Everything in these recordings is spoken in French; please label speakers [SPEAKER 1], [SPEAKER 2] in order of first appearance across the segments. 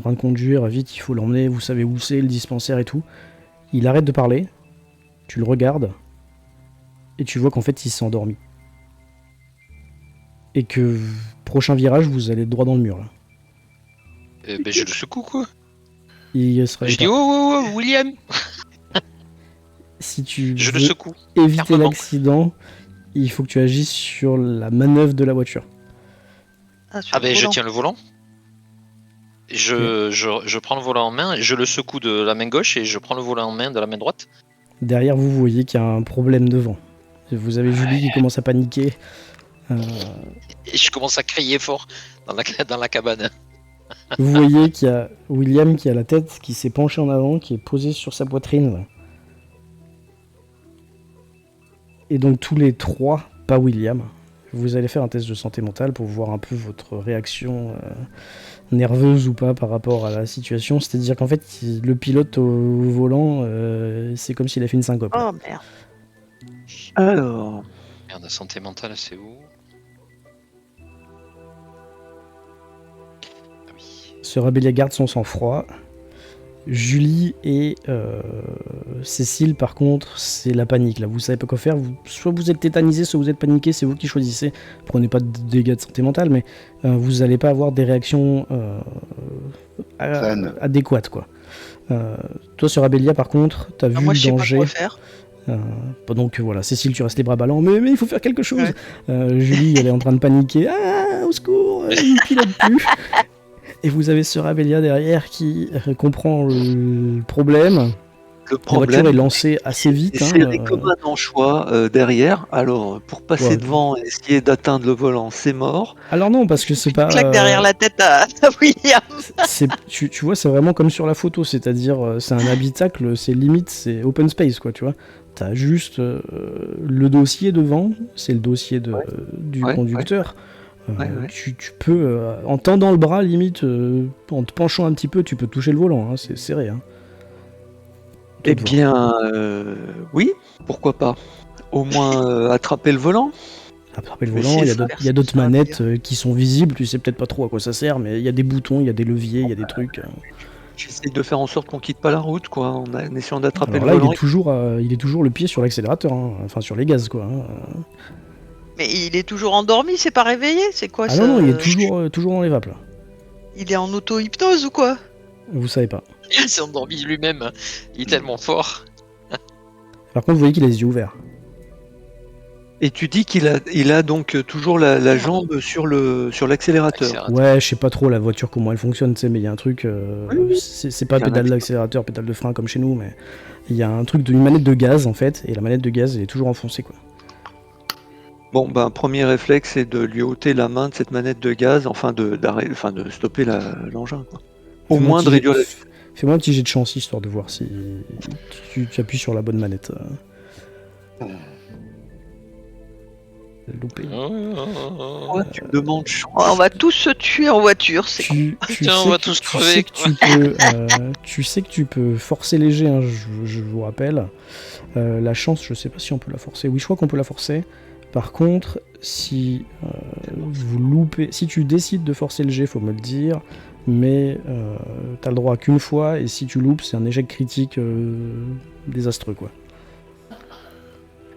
[SPEAKER 1] en train de conduire, vite, il faut l'emmener, vous savez où c'est, le dispensaire et tout. Il arrête de parler, tu le regardes, et tu vois qu'en fait, il s'est endormi. Et que, prochain virage, vous allez droit dans le mur, là.
[SPEAKER 2] Je le secoue, quoi.
[SPEAKER 1] Il se réveille
[SPEAKER 2] Je dis,
[SPEAKER 1] pas.
[SPEAKER 2] oh, William.
[SPEAKER 1] Si tu
[SPEAKER 2] Je le
[SPEAKER 1] veux
[SPEAKER 2] secoue.
[SPEAKER 1] éviter
[SPEAKER 2] fermement.
[SPEAKER 1] l'accident, il faut que tu agisses sur la manœuvre de la voiture.
[SPEAKER 2] Ah ben je tiens le volant. Je prends le volant en main, je le secoue de la main gauche et je prends le volant en main de la main droite.
[SPEAKER 1] Derrière vous, voyez qu'il y a un problème devant. Vous avez Julie qui commence à paniquer.
[SPEAKER 2] Et je commence à crier fort dans la cabane.
[SPEAKER 1] Vous voyez qu'il y a William qui a la tête qui s'est penchée en avant, qui est posée sur sa poitrine. Là. Et donc tous les trois, pas William, vous allez faire un test de santé mentale pour voir un peu votre réaction nerveuse ou pas par rapport à la situation. C'est-à-dire qu'en fait, le pilote au volant, c'est comme s'il a fait une syncope.
[SPEAKER 3] Oh merde.
[SPEAKER 4] Alors,
[SPEAKER 2] Merde, la santé mentale, c'est où? Ah oui.
[SPEAKER 1] Sœur Abélia garde son sang-froid. Julie et Cécile, par contre, c'est la panique. Là, vous savez pas quoi faire. Soit vous êtes tétanisé, soit vous êtes paniqué. C'est vous qui choisissez. Prenez pas de dégâts de santé mentale, mais vous allez pas avoir des réactions adéquates, quoi. Toi, Sœur Abélia, par contre, t'as vu
[SPEAKER 3] Moi,
[SPEAKER 1] le
[SPEAKER 3] je sais pas
[SPEAKER 1] danger.
[SPEAKER 3] quoi faire.
[SPEAKER 1] Donc voilà, Cécile, tu restes les bras ballants, mais il faut faire quelque chose. Julie, elle est en train de paniquer. Ah, au secours, il ne pilote plus. Et vous avez Sœur Abélia derrière qui comprend le problème.
[SPEAKER 4] le
[SPEAKER 1] La voiture
[SPEAKER 4] problème,
[SPEAKER 1] est lancée assez vite.
[SPEAKER 4] c'est serré comme un anchois derrière. Alors, pour passer
[SPEAKER 1] Ouais.
[SPEAKER 4] devant et essayer d'atteindre le volant, c'est mort.
[SPEAKER 1] Alors non, parce que c'est pas...
[SPEAKER 3] Claque derrière la tête à William.
[SPEAKER 1] Tu vois, c'est vraiment comme sur la photo, c'est-à-dire c'est un habitacle, c'est limite, c'est open space, quoi, tu vois. T'as juste le dossier devant, c'est le dossier du
[SPEAKER 4] Ouais,
[SPEAKER 1] conducteur.
[SPEAKER 4] Ouais.
[SPEAKER 1] Tu peux, en tendant le bras, limite, en te penchant un petit peu, tu peux toucher le volant, hein, c'est serré. Hein.
[SPEAKER 4] Eh bien, oui, pourquoi pas. Au moins attraper le volant.
[SPEAKER 1] Attraper le
[SPEAKER 4] Mais
[SPEAKER 1] volant,
[SPEAKER 4] si,
[SPEAKER 1] il y a d'autres manettes qui sont visibles, tu sais peut-être pas trop à quoi ça sert, mais il y a des boutons, il y a des leviers, il y a des trucs.
[SPEAKER 4] J'essaie de faire en sorte qu'on quitte pas la route, quoi, en essayant d'attraper
[SPEAKER 1] Alors
[SPEAKER 4] le
[SPEAKER 1] là,
[SPEAKER 4] volant.
[SPEAKER 1] il est toujours le pied sur l'accélérateur, hein, enfin sur les gaz, quoi. Hein.
[SPEAKER 3] Mais il est toujours endormi, c'est pas réveillé, c'est quoi
[SPEAKER 1] Ah
[SPEAKER 3] ça?
[SPEAKER 1] non, il est toujours dans les vapes, là.
[SPEAKER 3] Il est en auto-hypnose ou quoi?
[SPEAKER 1] Vous savez pas.
[SPEAKER 2] Il s'est endormi lui-même. Il est tellement fort.
[SPEAKER 1] Par contre, vous voyez qu'il a les yeux ouverts.
[SPEAKER 4] Et tu dis qu'il a donc toujours la jambe sur l'accélérateur.
[SPEAKER 1] Ouais, je sais pas trop la voiture comment elle fonctionne, tu sais, mais il y a un truc.
[SPEAKER 4] Oui.
[SPEAKER 1] C'est pas
[SPEAKER 4] Il y a un
[SPEAKER 1] pédale
[SPEAKER 4] axe.
[SPEAKER 1] d'accélérateur, pédale de frein comme chez nous, mais il y a un truc d'une manette de gaz en fait, et la manette de gaz elle est toujours enfoncée, quoi.
[SPEAKER 4] Bon, ben, premier réflexe, c'est de lui ôter la main de cette manette de gaz, de stopper l'engin, quoi. Au
[SPEAKER 1] Fais-moi
[SPEAKER 4] moins
[SPEAKER 1] un
[SPEAKER 4] de
[SPEAKER 1] petit
[SPEAKER 4] réduire la...
[SPEAKER 1] Fais-moi un petit jet de chance histoire de voir si tu appuies sur la bonne manette. Loupé.
[SPEAKER 4] Pourquoi tu me demandes chance?
[SPEAKER 3] On va tous se tuer en voiture, c'est con.
[SPEAKER 2] Putain, on va tous crever,
[SPEAKER 1] tu sais que tu peux forcer léger, hein, je vous rappelle. La chance, je sais pas si on peut la forcer. Oui, je crois qu'on peut la forcer. Par contre, si vous loupez, si tu décides de forcer le jet, faut me le dire. Mais t'as le droit qu'une fois, et si tu loupes, c'est un échec critique désastreux, quoi.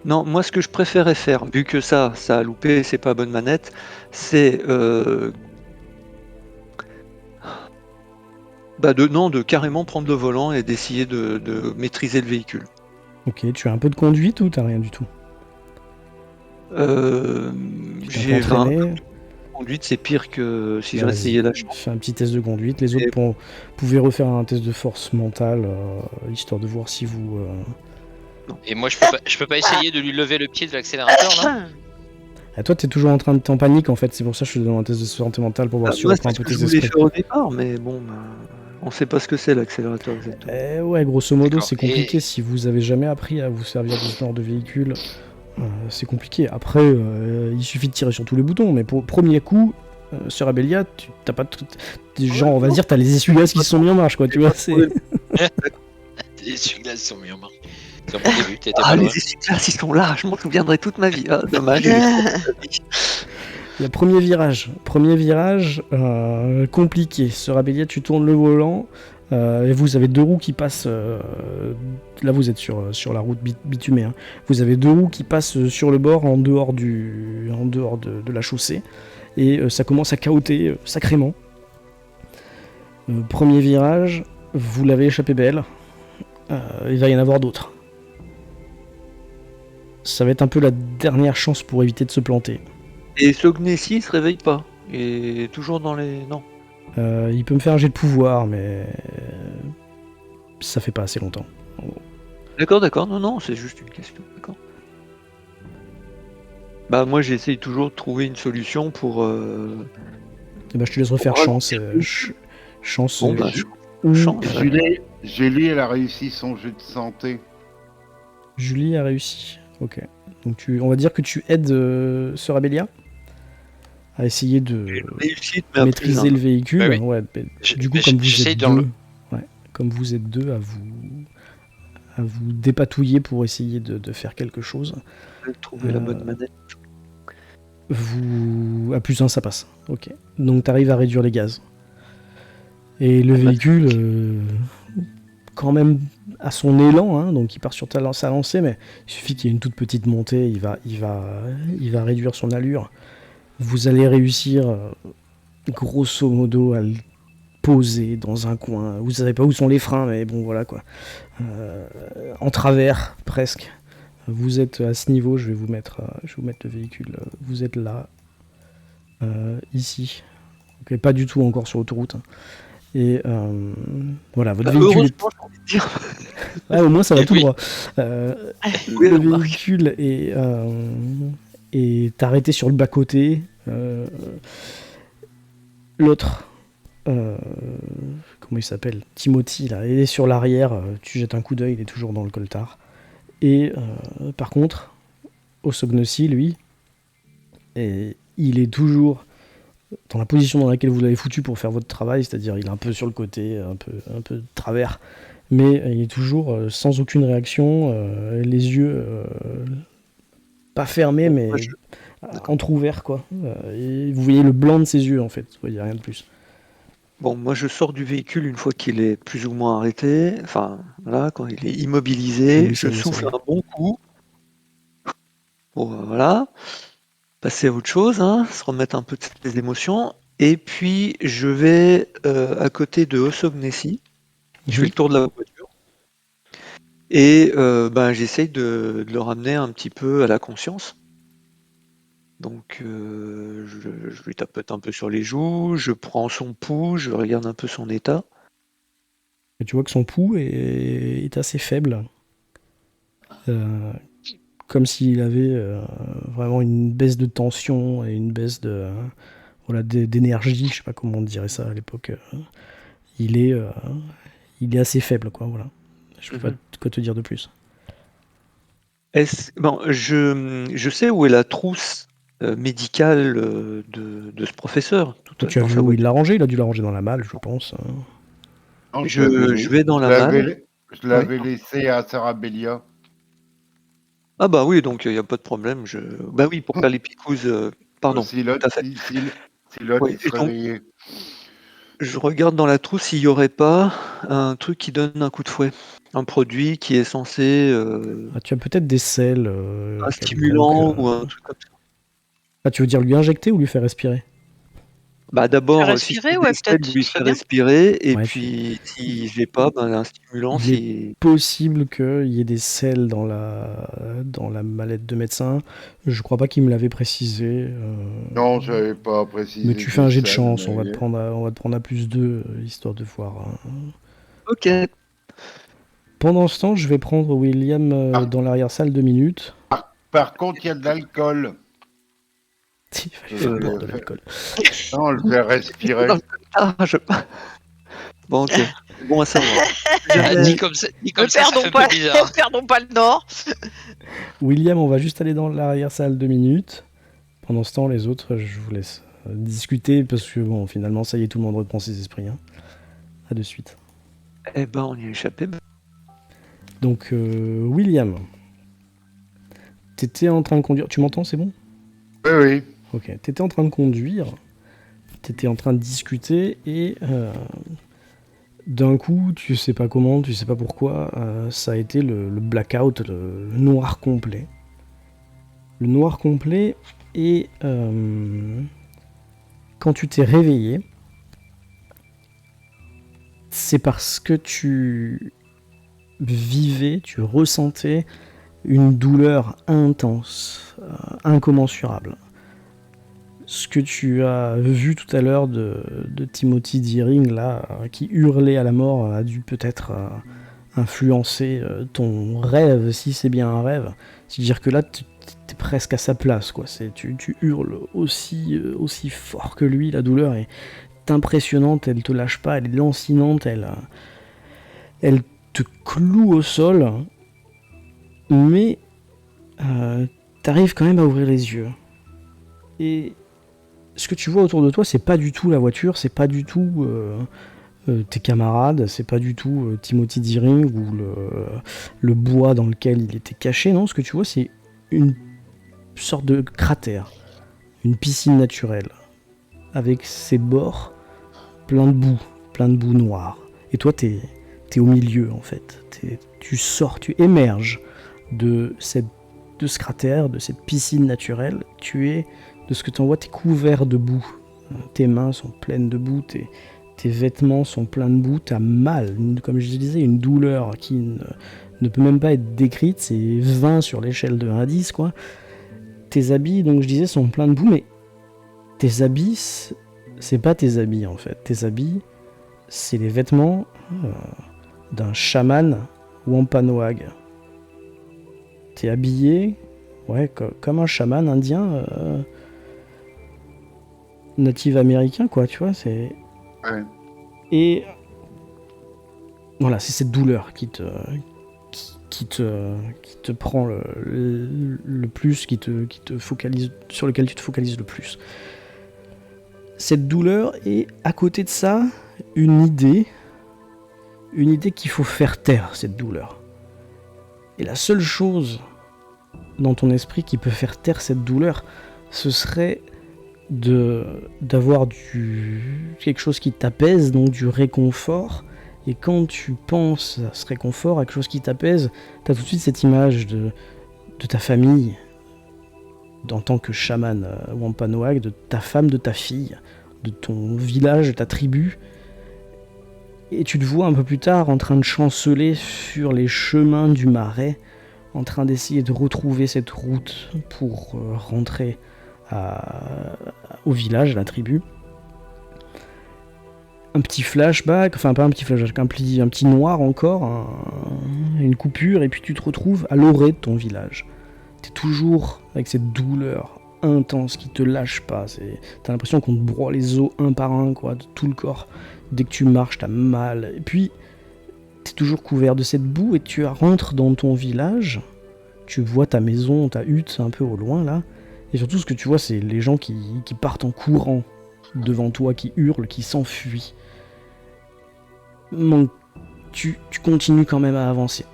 [SPEAKER 4] Non, moi ce que je préférais faire, vu que ça a loupé, c'est pas bonne manette, c'est de carrément prendre le volant et d'essayer de maîtriser le véhicule.
[SPEAKER 1] Ok, tu as un peu de conduite ou t'as rien du tout?
[SPEAKER 4] J'ai
[SPEAKER 1] un peu entraîné.
[SPEAKER 4] 20 conduite, c'est pire que si je
[SPEAKER 1] Vas-y,
[SPEAKER 4] essayais la chance.
[SPEAKER 1] fais un petit test de conduite. Les autres pouvaient refaire un test de force mentale, histoire de voir si vous...
[SPEAKER 2] Et moi, je peux pas essayer de lui lever le pied de l'accélérateur, là?
[SPEAKER 1] Ah, toi, t'es toujours en train de t'en panique, en fait. C'est pour ça que je te donne un test de santé mentale pour voir si on
[SPEAKER 4] Moi,
[SPEAKER 1] reprend
[SPEAKER 4] c'est
[SPEAKER 1] un
[SPEAKER 4] ce
[SPEAKER 1] peu
[SPEAKER 4] que je
[SPEAKER 1] tes
[SPEAKER 4] voulais
[SPEAKER 1] esprits.
[SPEAKER 4] faire au départ, mais bon, on sait pas ce que c'est l'accélérateur exactement.
[SPEAKER 1] Ouais, grosso modo,
[SPEAKER 2] D'accord.
[SPEAKER 1] c'est compliqué. Si vous avez jamais appris à vous servir de ce genre de véhicule, c'est compliqué. Après, il suffit de tirer sur tous les boutons, mais pour premier coup, sur Abélia, t'as pas... Genre, on va dire, t'as les essuie-glaces qui se sont mis en marche, quoi, tu vois, c'est...
[SPEAKER 2] Les essuie-glaces sont mis en marche. C'est mon début, t'étais
[SPEAKER 4] Ah,
[SPEAKER 2] pas
[SPEAKER 4] les
[SPEAKER 2] loin.
[SPEAKER 4] essuie-glaces, ils sont là, je m'en souviendrai toute ma vie. Ah, dommage.
[SPEAKER 1] Il y a premier virage. Premier virage compliqué. Sœur Abélia, tu tournes le volant et vous avez deux roues qui passent. Là, vous êtes sur la route bitumée. Hein. Vous avez deux roues qui passent sur le bord en dehors de la chaussée. Et ça commence à cahoter sacrément. Premier virage, vous l'avez échappé belle. Il va y en avoir d'autres. Ça va être un peu la dernière chance pour éviter de se planter.
[SPEAKER 4] Et Sognessi se réveille pas. Il est toujours dans les... Non.
[SPEAKER 1] Il peut me faire un jet de pouvoir, mais ça fait pas assez longtemps.
[SPEAKER 4] D'accord. Non, c'est juste une question. D'accord. Bah moi j'essaye toujours de trouver une solution pour...
[SPEAKER 1] Et bah, je te laisse refaire chance. Chance.
[SPEAKER 4] Bon, bah,
[SPEAKER 1] ou-
[SPEAKER 4] chance.
[SPEAKER 5] Julie, elle a réussi son jeu de santé.
[SPEAKER 1] Julie a réussi. Ok. Donc on va dire que tu aides Sœur Abélia à essayer de
[SPEAKER 4] Réussite, mais à
[SPEAKER 1] maîtriser
[SPEAKER 4] plus,
[SPEAKER 1] le véhicule.
[SPEAKER 2] Bah oui.
[SPEAKER 1] Ouais, mais du coup,
[SPEAKER 2] mais
[SPEAKER 1] comme vous
[SPEAKER 2] j'essaye
[SPEAKER 1] êtes
[SPEAKER 2] dans
[SPEAKER 1] deux,
[SPEAKER 2] le-
[SPEAKER 1] comme vous êtes deux à vous dépatouiller pour essayer de faire quelque chose,
[SPEAKER 4] trouver la bonne manette.
[SPEAKER 1] à plus 1 ça passe. Ok. Donc tu arrives à réduire les gaz. Et le véhicule, quand même à son élan, hein, donc il part sur sa lancée, mais il suffit qu'il y ait une toute petite montée, il va réduire son allure. Vous allez réussir, grosso modo, à le poser dans un coin. Vous savez pas où sont les freins, mais bon, voilà quoi. En travers, presque. Vous êtes à ce niveau, je vais vous mettre le véhicule. Vous êtes là, ici. Ok, pas du tout encore sur l'autoroute. Hein. Et voilà, votre véhicule est...
[SPEAKER 4] Heureusement, j'ai envie de dire.
[SPEAKER 1] Ah, au moins ça va
[SPEAKER 2] Et
[SPEAKER 1] tout
[SPEAKER 2] oui.
[SPEAKER 1] droit.
[SPEAKER 4] Oui,
[SPEAKER 1] Le
[SPEAKER 4] remarque.
[SPEAKER 1] véhicule est arrêté sur le bas-côté. L'autre, comment il s'appelle, Timothy, là, il est sur l'arrière. Tu jettes un coup d'œil, il est toujours dans le coltard. Et par contre, Osognossi, lui, il est toujours dans la position dans laquelle vous l'avez foutu pour faire votre travail, c'est-à-dire il est un peu sur le côté, un peu de travers, mais il est toujours sans aucune réaction, les yeux pas fermés, mais entrouverts, quoi. Et vous voyez le blanc de ses yeux, en fait, vous voyez rien de plus.
[SPEAKER 4] Bon, moi je sors du véhicule une fois qu'il est plus ou moins arrêté. Enfin, voilà, quand il est immobilisé,
[SPEAKER 1] Oui, ça
[SPEAKER 4] je
[SPEAKER 1] y est,
[SPEAKER 4] souffle
[SPEAKER 1] ça y est.
[SPEAKER 4] un bon coup. Bon, voilà. Passer à autre chose, hein, se remettre un peu de ses émotions. Et puis je vais à côté de Osognessi. Je fais le tour de la voiture. Et ben, j'essaye de le ramener un petit peu à la conscience. Donc je lui tapote un peu sur les joues, je prends son pouls, je regarde un peu son état.
[SPEAKER 1] Et tu vois que son pouls est assez faible. Comme s'il avait vraiment une baisse de tension et une baisse d'énergie, je sais pas comment on dirait ça à l'époque. Il est assez faible, quoi, voilà. Je peux pas quoi te dire de plus.
[SPEAKER 4] Bon, je sais où est la trousse médicale de ce professeur.
[SPEAKER 1] Tu as
[SPEAKER 4] Dans
[SPEAKER 1] vu
[SPEAKER 4] sa
[SPEAKER 1] où il
[SPEAKER 4] voiture.
[SPEAKER 1] l'a rangé? Il a dû la ranger dans la malle, je pense.
[SPEAKER 5] Non,
[SPEAKER 4] Je vais dans la malle.
[SPEAKER 5] Je l'avais laissé à Sarah Bélia.
[SPEAKER 4] Ah bah oui, donc il n'y a pas de problème. Bah oui, pour faire les picouzes. Pardon,
[SPEAKER 5] Si
[SPEAKER 4] tout à fait.
[SPEAKER 5] l'autre
[SPEAKER 4] Oui,
[SPEAKER 5] il se
[SPEAKER 4] et donc,
[SPEAKER 5] réveillait.
[SPEAKER 4] je regarde dans la trousse s'il n'y aurait pas un truc qui donne un coup de fouet. Un produit qui est censé...
[SPEAKER 1] Ah, tu as peut-être des selles.
[SPEAKER 4] un stimulant ou un truc comme ça.
[SPEAKER 1] Ah, tu veux dire lui injecter ou lui faire respirer?
[SPEAKER 4] Bah d'abord,
[SPEAKER 3] Faire
[SPEAKER 4] si
[SPEAKER 3] respirer,
[SPEAKER 4] c'est
[SPEAKER 3] ouais,
[SPEAKER 4] des selles,
[SPEAKER 3] peut-être,
[SPEAKER 4] lui
[SPEAKER 3] ce serait
[SPEAKER 4] faire
[SPEAKER 3] bien.
[SPEAKER 4] respirer, et
[SPEAKER 1] Ouais,
[SPEAKER 4] puis si je l'ai pas, ben, un stimulant,
[SPEAKER 1] Il est
[SPEAKER 4] si...
[SPEAKER 1] possible qu'il y ait des selles dans la mallette de médecin. Je crois pas qu'il me l'avait précisé.
[SPEAKER 5] Non, je n'avais pas précisé.
[SPEAKER 1] Mais tu fais un jet de
[SPEAKER 5] ça,
[SPEAKER 1] chance, on va
[SPEAKER 5] mais-
[SPEAKER 1] te prendre à plus 2, histoire de voir. Hein.
[SPEAKER 4] Ok.
[SPEAKER 1] Pendant ce temps, je vais prendre William dans l'arrière-salle 2 minutes.
[SPEAKER 5] Par contre, il y a de l'alcool.
[SPEAKER 1] Il va faire boire de l'alcool.
[SPEAKER 5] Non, le faire respirer.
[SPEAKER 4] Dans le coltard, Bon, ok. Bon à savoir.
[SPEAKER 2] Ah, dit comme ça,
[SPEAKER 3] Ne
[SPEAKER 2] ça fait un peu bizarre.
[SPEAKER 3] perdons pas le nord.
[SPEAKER 1] William, on va juste aller dans l'arrière-salle 2 minutes. Pendant ce temps, les autres, je vous laisse discuter parce que bon, finalement, ça y est, tout le monde reprend ses esprits. Hein. À de suite.
[SPEAKER 4] Eh ben, on y a échappé.
[SPEAKER 1] Donc, William, t'étais en train de conduire. Tu m'entends, c'est bon?
[SPEAKER 5] Oui, oui.
[SPEAKER 1] Ok, t'étais en train de conduire, t'étais en train de discuter et d'un coup, tu sais pas comment, tu sais pas pourquoi, ça a été le blackout, le noir complet. Le noir complet et quand tu t'es réveillé, c'est parce que tu vivais, tu ressentais une douleur intense, incommensurable. Ce que tu as vu tout à l'heure de Timothy Deering, là, qui hurlait à la mort, a dû peut-être influencer ton rêve, si c'est bien un rêve. C'est-à-dire que là, t'es presque à sa place, quoi. Tu hurles aussi fort que lui, la douleur est impressionnante, elle te lâche pas, elle est lancinante, elle te cloue au sol, mais t'arrives quand même à ouvrir les yeux. Et ce que tu vois autour de toi, c'est pas du tout la voiture, c'est pas du tout tes camarades, c'est pas du tout Timothy Deering ou le bois dans lequel il était caché. Non, ce que tu vois, c'est une sorte de cratère, une piscine naturelle, avec ses bords plein de boue noire. Et toi, t'es au milieu, en fait. Tu sors, tu émerges de ce cratère, de cette piscine naturelle. Tu es, de ce que tu en vois, t'es couvert de boue. Tes mains sont pleines de boue, tes vêtements sont pleins de boue, t'as mal. Comme je disais, une douleur qui ne peut même pas être décrite, c'est 20 sur l'échelle de 1 à 10, quoi. Tes habits, donc je disais, sont pleins de boue, mais tes habits, c'est pas tes habits, en fait. Tes habits, c'est les vêtements d'un chaman Wampanoag. T'es habillé, ouais, comme un chaman indien natif américain, quoi, tu vois, c'est...
[SPEAKER 5] Ouais.
[SPEAKER 1] Et voilà, c'est cette douleur qui te prend le plus, qui te focalise, sur lequel tu te focalises le plus. Cette douleur et à côté de ça, une idée qu'il faut faire taire cette douleur. Et la seule chose dans ton esprit qui peut faire taire cette douleur, ce serait d'avoir quelque chose qui t'apaise, donc du réconfort. Et quand tu penses à ce réconfort, à quelque chose qui t'apaise, t'as tout de suite cette image de ta famille, en tant que chaman Wampanoag, de ta femme, de ta fille, de ton village, de ta tribu. Et tu te vois un peu plus tard en train de chanceler sur les chemins du marais, en train d'essayer de retrouver cette route pour rentrer au village, à la tribu. Un petit flashback, enfin pas un petit flashback, un petit noir encore, une coupure, et puis tu te retrouves à l'orée de ton village. T'es toujours avec cette douleur intense qui te lâche pas. T'as l'impression qu'on te broie les os un par un, quoi, de tout le corps. Dès que tu marches, t'as mal. Et puis, t'es toujours couvert de cette boue et tu rentres dans ton village. Tu vois ta maison, ta hutte un peu au loin, là. Et surtout, ce que tu vois, c'est les gens qui partent en courant devant toi, qui hurlent, qui s'enfuient. Donc, tu continues quand même à avancer.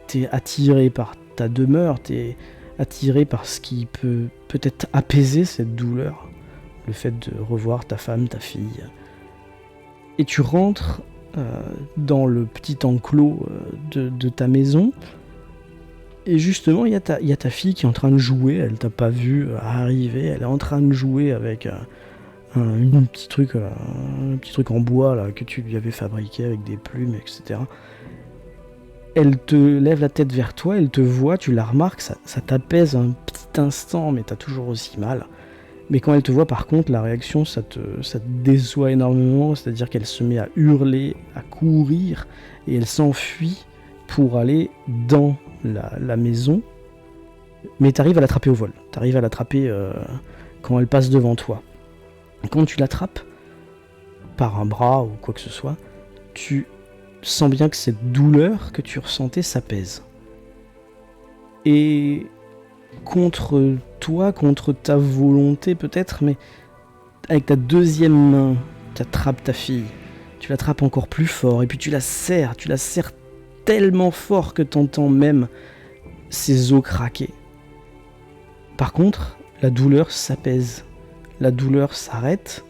[SPEAKER 1] T'es attiré par ta demeure, t'es attiré par ce qui peut peut-être apaiser cette douleur. Le fait de revoir ta femme, ta fille. Et tu rentres dans le petit enclos de ta maison. Et justement, il y a ta fille qui est en train de jouer. Elle t'a pas vu arriver. Elle est en train de jouer avec un petit truc en bois là, que tu lui avais fabriqué avec des plumes, etc. Elle te lève la tête vers toi, elle te voit, tu la remarques, ça t'apaise un petit instant, mais t'as toujours aussi mal. Mais quand elle te voit, par contre, la réaction, ça te déçoit énormément, c'est-à-dire qu'elle se met à hurler, à courir, et elle s'enfuit pour aller dans la maison. Mais t'arrives à l'attraper au vol, t'arrives à l'attraper quand elle passe devant toi. Et quand tu l'attrapes, par un bras ou quoi que ce soit, tu sens bien que cette douleur que tu ressentais s'apaise. Et contre toi, contre ta volonté peut-être, mais avec ta deuxième main, tu attrapes ta fille. Tu l'attrapes encore plus fort, et puis tu la serres tellement fort que t'entends même ses os craquer. Par contre, la douleur s'apaise la douleur s'arrête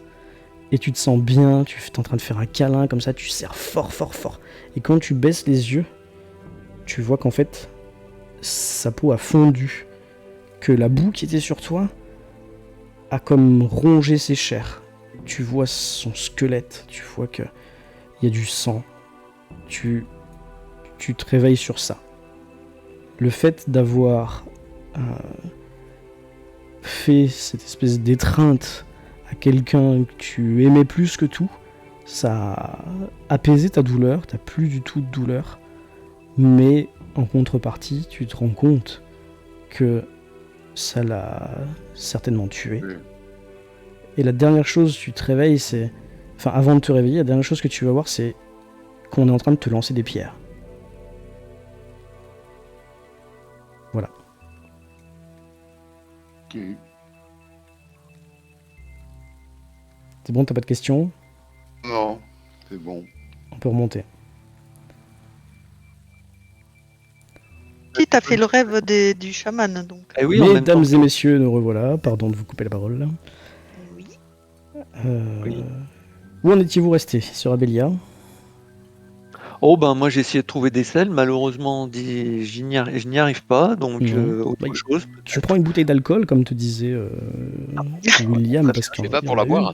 [SPEAKER 1] et tu te sens bien, tu es en train de faire un câlin comme ça, tu serres fort fort fort. Et quand tu baisses les yeux, tu vois qu'en fait sa peau a fondu, que la boue qui était sur toi a comme rongé ses chairs. Tu vois son squelette, tu vois que il y a du sang. Tu te réveilles sur ça. Le fait d'avoir fait cette espèce d'étreinte à quelqu'un que tu aimais plus que tout, ça a apaisé ta douleur, t'as plus du tout de douleur, mais en contrepartie, tu te rends compte que ça l'a certainement tué.
[SPEAKER 5] Oui.
[SPEAKER 1] Et la dernière chose, tu te réveilles, c'est... Enfin, avant de te réveiller, la dernière chose que tu vas voir, c'est qu'on est en train de te lancer des pierres. Voilà.
[SPEAKER 5] Ok.
[SPEAKER 1] C'est bon, t'as pas de questions?
[SPEAKER 5] Non, c'est bon.
[SPEAKER 1] On peut remonter.
[SPEAKER 3] Qui t'a fait le rêve du chaman, donc.
[SPEAKER 4] Eh oui, en même temps.
[SPEAKER 1] Mesdames et messieurs, nous revoilà. Pardon de vous couper la parole.
[SPEAKER 3] Oui.
[SPEAKER 4] Oui.
[SPEAKER 1] Où en étiez-vous resté sur Abélia?
[SPEAKER 4] Oh ben moi j'ai essayé de trouver des selles, malheureusement je n'y arrive pas, donc
[SPEAKER 1] Non.
[SPEAKER 4] autre
[SPEAKER 1] Bah,
[SPEAKER 4] chose.
[SPEAKER 1] Tu prends une bouteille d'alcool, comme te disait William, parce
[SPEAKER 2] Je
[SPEAKER 1] qu'il
[SPEAKER 2] vais
[SPEAKER 1] en
[SPEAKER 2] pas
[SPEAKER 1] avait
[SPEAKER 2] pour la
[SPEAKER 1] une.
[SPEAKER 2] boire.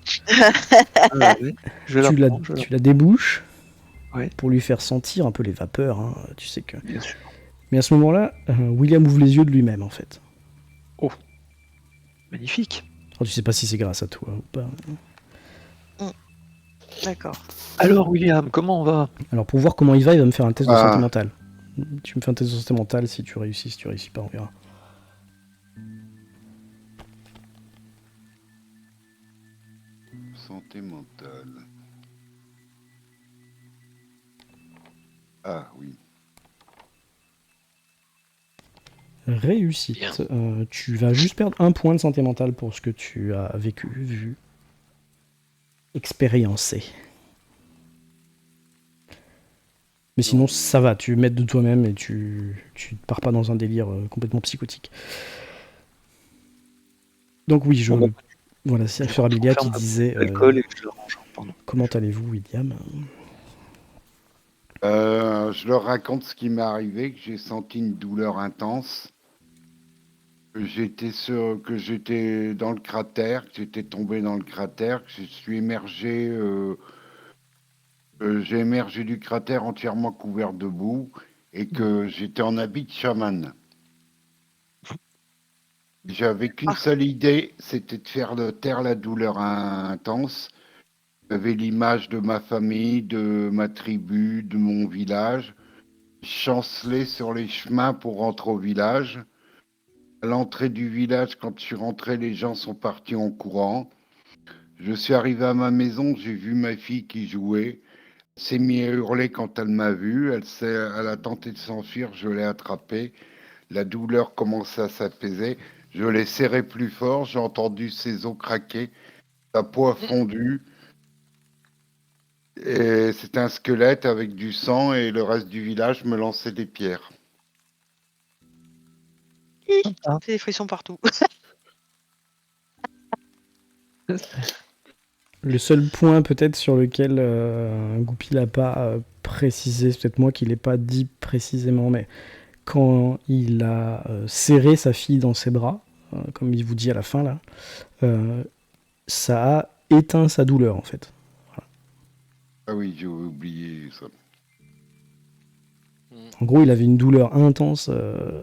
[SPEAKER 4] Oui, je la prends, je la
[SPEAKER 1] Tu la débouches
[SPEAKER 4] Ouais.
[SPEAKER 1] pour lui faire sentir un peu les vapeurs. Hein. Tu sais que.
[SPEAKER 4] prends, bien sûr.
[SPEAKER 1] Mais à ce moment-là, William ouvre les yeux de lui-même, en fait.
[SPEAKER 4] Magnifique.
[SPEAKER 1] Alors, tu sais pas si c'est grâce à toi ou pas.
[SPEAKER 3] D'accord.
[SPEAKER 4] Alors William, comment on va?
[SPEAKER 1] Alors, pour voir comment il va me faire un test de
[SPEAKER 5] Ah.
[SPEAKER 1] santé mentale. Tu me fais un test de santé mentale si tu réussis pas, on verra.
[SPEAKER 5] Santé mentale. Ah oui.
[SPEAKER 1] Réussite.
[SPEAKER 2] Bien.
[SPEAKER 1] Tu vas juste perdre un point de santé mentale pour ce que tu as vécu, vu, expériencé. Mais sinon, ça va, tu m'aides de toi-même et tu pars pas dans un délire complètement psychotique. Donc oui,
[SPEAKER 4] On va-
[SPEAKER 1] voilà, c'est Ferrabilia qui
[SPEAKER 4] ferme
[SPEAKER 1] disait
[SPEAKER 4] L'alcool et je le range. Pardon.
[SPEAKER 1] comment allez-vous, William?
[SPEAKER 5] Je leur raconte ce qui m'est arrivé, que j'ai senti une douleur intense, que j'étais dans le cratère, que j'étais tombé dans le cratère, que je suis émergé, j'ai émergé du cratère entièrement couvert de boue et que j'étais en habit de chaman. J'avais qu'une seule idée, c'était de faire taire la douleur intense. J'avais l'image de ma famille, de ma tribu, de mon village. Je chancelais sur les chemins pour rentrer au village. À l'entrée du village, quand je suis rentré, les gens sont partis en courant. Je suis arrivé à ma maison, j'ai vu ma fille qui jouait. Elle s'est mise à hurler quand elle m'a vu. Elle a tenté de s'enfuir, je l'ai attrapée. La douleur commençait à s'apaiser. Je l'ai serré plus fort, j'ai entendu ses os craquer, sa peau a fondu. Et c'était un squelette avec du sang et le reste du village me lançait des pierres.
[SPEAKER 3] C'est des frissons partout.
[SPEAKER 1] Le seul point peut-être sur lequel Goupil n'a pas précisé, c'est peut-être moi qui ne l'ai pas dit précisément, mais quand il a serré sa fille dans ses bras, comme il vous dit à la fin là, ça a éteint sa douleur en fait.
[SPEAKER 5] Ah oui, j'ai oublié ça.
[SPEAKER 1] En gros, il avait une douleur intense,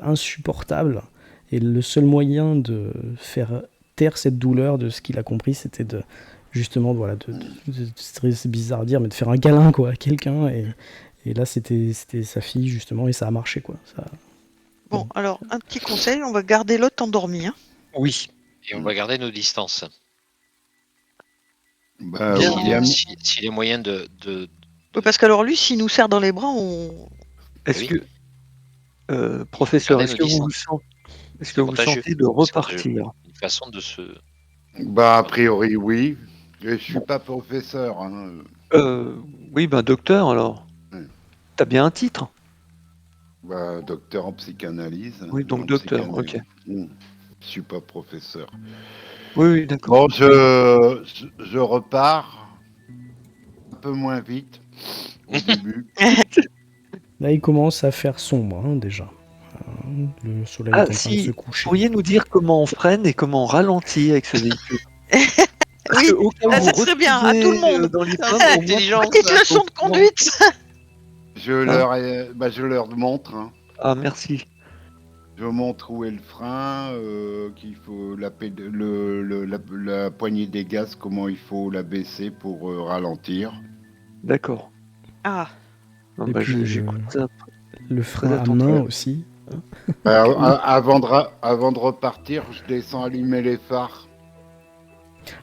[SPEAKER 1] insupportable, et le seul moyen de faire taire cette douleur, de ce qu'il a compris, c'était de justement, voilà, c'est bizarre à dire, mais de faire un câlin quoi, à quelqu'un, et là c'était sa fille justement, et ça a marché quoi. Ça...
[SPEAKER 3] Bon, alors, un petit conseil, on va garder l'autre endormi. Hein.
[SPEAKER 4] Oui.
[SPEAKER 2] Et on va garder nos distances.
[SPEAKER 5] Bah,
[SPEAKER 3] Bien.
[SPEAKER 5] William,
[SPEAKER 2] S'il y a moyen de...
[SPEAKER 3] Oui, parce qu'alors lui, s'il nous serre dans les bras, on...
[SPEAKER 4] Est-ce
[SPEAKER 2] Oui.
[SPEAKER 4] que, professeur,
[SPEAKER 2] Gardez
[SPEAKER 4] est-ce
[SPEAKER 2] nos
[SPEAKER 4] que vous
[SPEAKER 2] distances.
[SPEAKER 4] vous
[SPEAKER 2] contagieux.
[SPEAKER 4] sentez de repartir?
[SPEAKER 2] Une façon de se...
[SPEAKER 5] bah, a priori, oui. Je suis pas professeur. Hein.
[SPEAKER 4] Oui, ben docteur alors.
[SPEAKER 5] Ouais.
[SPEAKER 4] T'as bien un titre?
[SPEAKER 5] Bah, docteur en psychanalyse.
[SPEAKER 4] Oui, donc
[SPEAKER 5] En
[SPEAKER 4] docteur,
[SPEAKER 5] psychanalyse.
[SPEAKER 4] ok.
[SPEAKER 5] Je suis pas professeur.
[SPEAKER 4] Oui, d'accord.
[SPEAKER 5] Bon, je repars un peu moins vite au début.
[SPEAKER 1] Là, il commence à faire sombre, hein, déjà. Le soleil est en train de se
[SPEAKER 4] Si, vous
[SPEAKER 1] coucher.
[SPEAKER 4] pourriez nous dire comment on freine et comment on ralentit avec ce véhicule? Parce
[SPEAKER 3] Oui,
[SPEAKER 4] qu'au cas où
[SPEAKER 3] ça
[SPEAKER 4] vous
[SPEAKER 3] serait bien, à tout le
[SPEAKER 4] retombez
[SPEAKER 3] monde.
[SPEAKER 4] dans les pommes, au moins
[SPEAKER 2] Intelligent.
[SPEAKER 3] Petite leçon de conduite.
[SPEAKER 5] Je leur montre. Hein.
[SPEAKER 4] Ah, merci.
[SPEAKER 5] Je montre où est le frein, qu'il faut la poignée des gaz, comment il faut la baisser pour ralentir.
[SPEAKER 4] D'accord.
[SPEAKER 3] Ah,
[SPEAKER 4] Ah,
[SPEAKER 1] Et
[SPEAKER 4] bah,
[SPEAKER 1] puis,
[SPEAKER 4] j'écoute ça.
[SPEAKER 1] le frein à
[SPEAKER 4] attentif.
[SPEAKER 1] main aussi.
[SPEAKER 5] Avant de repartir, je descends allumer les phares.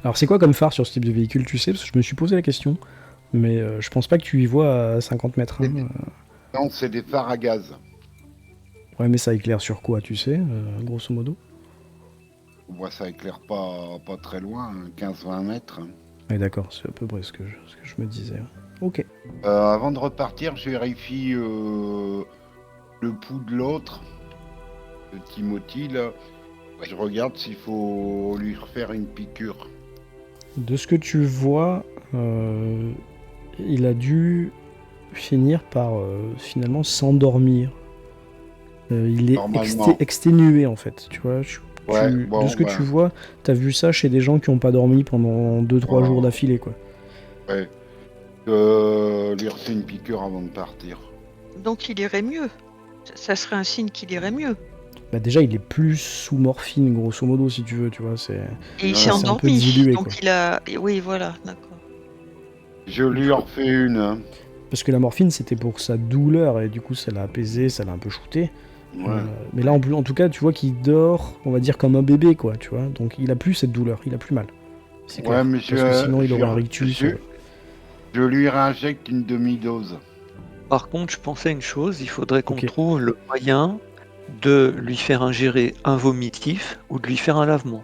[SPEAKER 1] Alors, c'est quoi comme phare sur ce type de véhicule, tu sais? Parce que je me suis posé la question. Mais je pense pas que tu y vois à 50 mètres. Hein.
[SPEAKER 5] Non, c'est des phares à gaz.
[SPEAKER 1] Ouais, mais ça éclaire sur quoi, tu sais, grosso modo?
[SPEAKER 5] Moi, ça éclaire pas très loin, 15-20 mètres.
[SPEAKER 1] Ouais, d'accord, c'est à peu près ce que je me disais. Ok.
[SPEAKER 5] Avant de repartir, je vérifie le pouls de l'autre, de Timothy, là.
[SPEAKER 2] Ouais.
[SPEAKER 5] Je regarde s'il faut lui refaire une piqûre.
[SPEAKER 1] De ce que tu vois, il a dû finir par finalement s'endormir. Il est
[SPEAKER 5] Normalement.
[SPEAKER 1] exténué en fait, tu vois.
[SPEAKER 5] Ouais, bon,
[SPEAKER 1] de ce que tu vois, t'as vu ça chez des gens qui n'ont pas dormi pendant 2-3 jours d'affilée, quoi.
[SPEAKER 5] Ouais. Lui refaire une piqûre avant de partir.
[SPEAKER 3] donc il irait mieux. Ça serait un signe qu'il irait mieux.
[SPEAKER 1] Bah déjà, il est plus sous morphine, grosso modo, si tu veux, tu vois. C'est
[SPEAKER 3] Et il
[SPEAKER 5] Ouais,
[SPEAKER 3] s'est
[SPEAKER 5] c'est
[SPEAKER 1] un peu
[SPEAKER 3] endormi.
[SPEAKER 1] dilué,
[SPEAKER 3] Donc
[SPEAKER 1] quoi.
[SPEAKER 3] il a. Oui, voilà, d'accord.
[SPEAKER 5] Je lui en refais une. Hein.
[SPEAKER 1] Parce que la morphine, c'était pour sa douleur, et du coup, ça l'a apaisé, ça l'a un peu shooté.
[SPEAKER 5] Ouais.
[SPEAKER 1] Mais là, en tout cas, tu vois qu'il dort, on va dire, comme un bébé, quoi, tu vois. Donc, il a plus cette douleur, il a plus mal. C'est clair.
[SPEAKER 5] Ouais, mais
[SPEAKER 1] Parce que sinon, il aurait un rictus.
[SPEAKER 5] Je lui réinjecte une demi-dose.
[SPEAKER 4] Par contre, je pensais à une chose, il faudrait qu'on
[SPEAKER 1] Ok.
[SPEAKER 4] trouve le moyen de lui faire ingérer un vomitif ou de lui faire un lavement.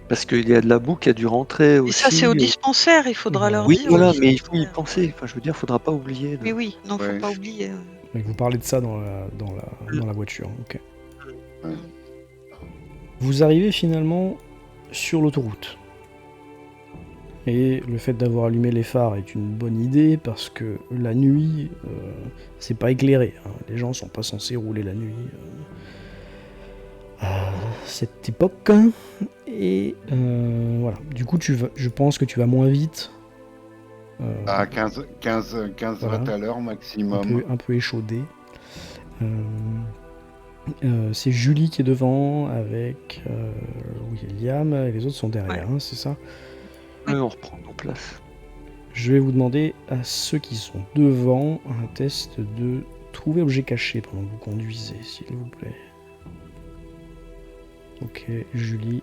[SPEAKER 4] Parce qu'il y a de la boue qui a dû rentrer
[SPEAKER 3] Et
[SPEAKER 4] aussi.
[SPEAKER 3] ça, c'est au dispensaire, il faudra leur
[SPEAKER 4] Oui,
[SPEAKER 3] dire.
[SPEAKER 4] voilà,
[SPEAKER 3] au
[SPEAKER 4] mais il faut y
[SPEAKER 3] dispensaire.
[SPEAKER 4] penser. Enfin, je veux dire, faudra pas oublier.
[SPEAKER 3] Oui, oui, non, faut
[SPEAKER 5] Ouais.
[SPEAKER 3] pas oublier.
[SPEAKER 1] Mais vous parlez de ça dans la voiture, ok.
[SPEAKER 5] Ouais.
[SPEAKER 1] Vous arrivez finalement sur l'autoroute. Et le fait d'avoir allumé les phares est une bonne idée parce que la nuit, c'est pas éclairé. Hein. Les gens sont pas censés rouler la nuit à cette époque. Et voilà. Du coup, je pense que tu vas moins vite.
[SPEAKER 5] À 15
[SPEAKER 1] Voilà.
[SPEAKER 5] watts à l'heure maximum.
[SPEAKER 1] un peu échaudé. C'est Julie qui est devant avec William et les autres sont derrière, hein, c'est ça?
[SPEAKER 4] Oui, on reprend nos places.
[SPEAKER 1] Je vais vous demander à ceux qui sont devant un test de trouver objet caché pendant que vous conduisez, s'il vous plaît. Ok, Julie.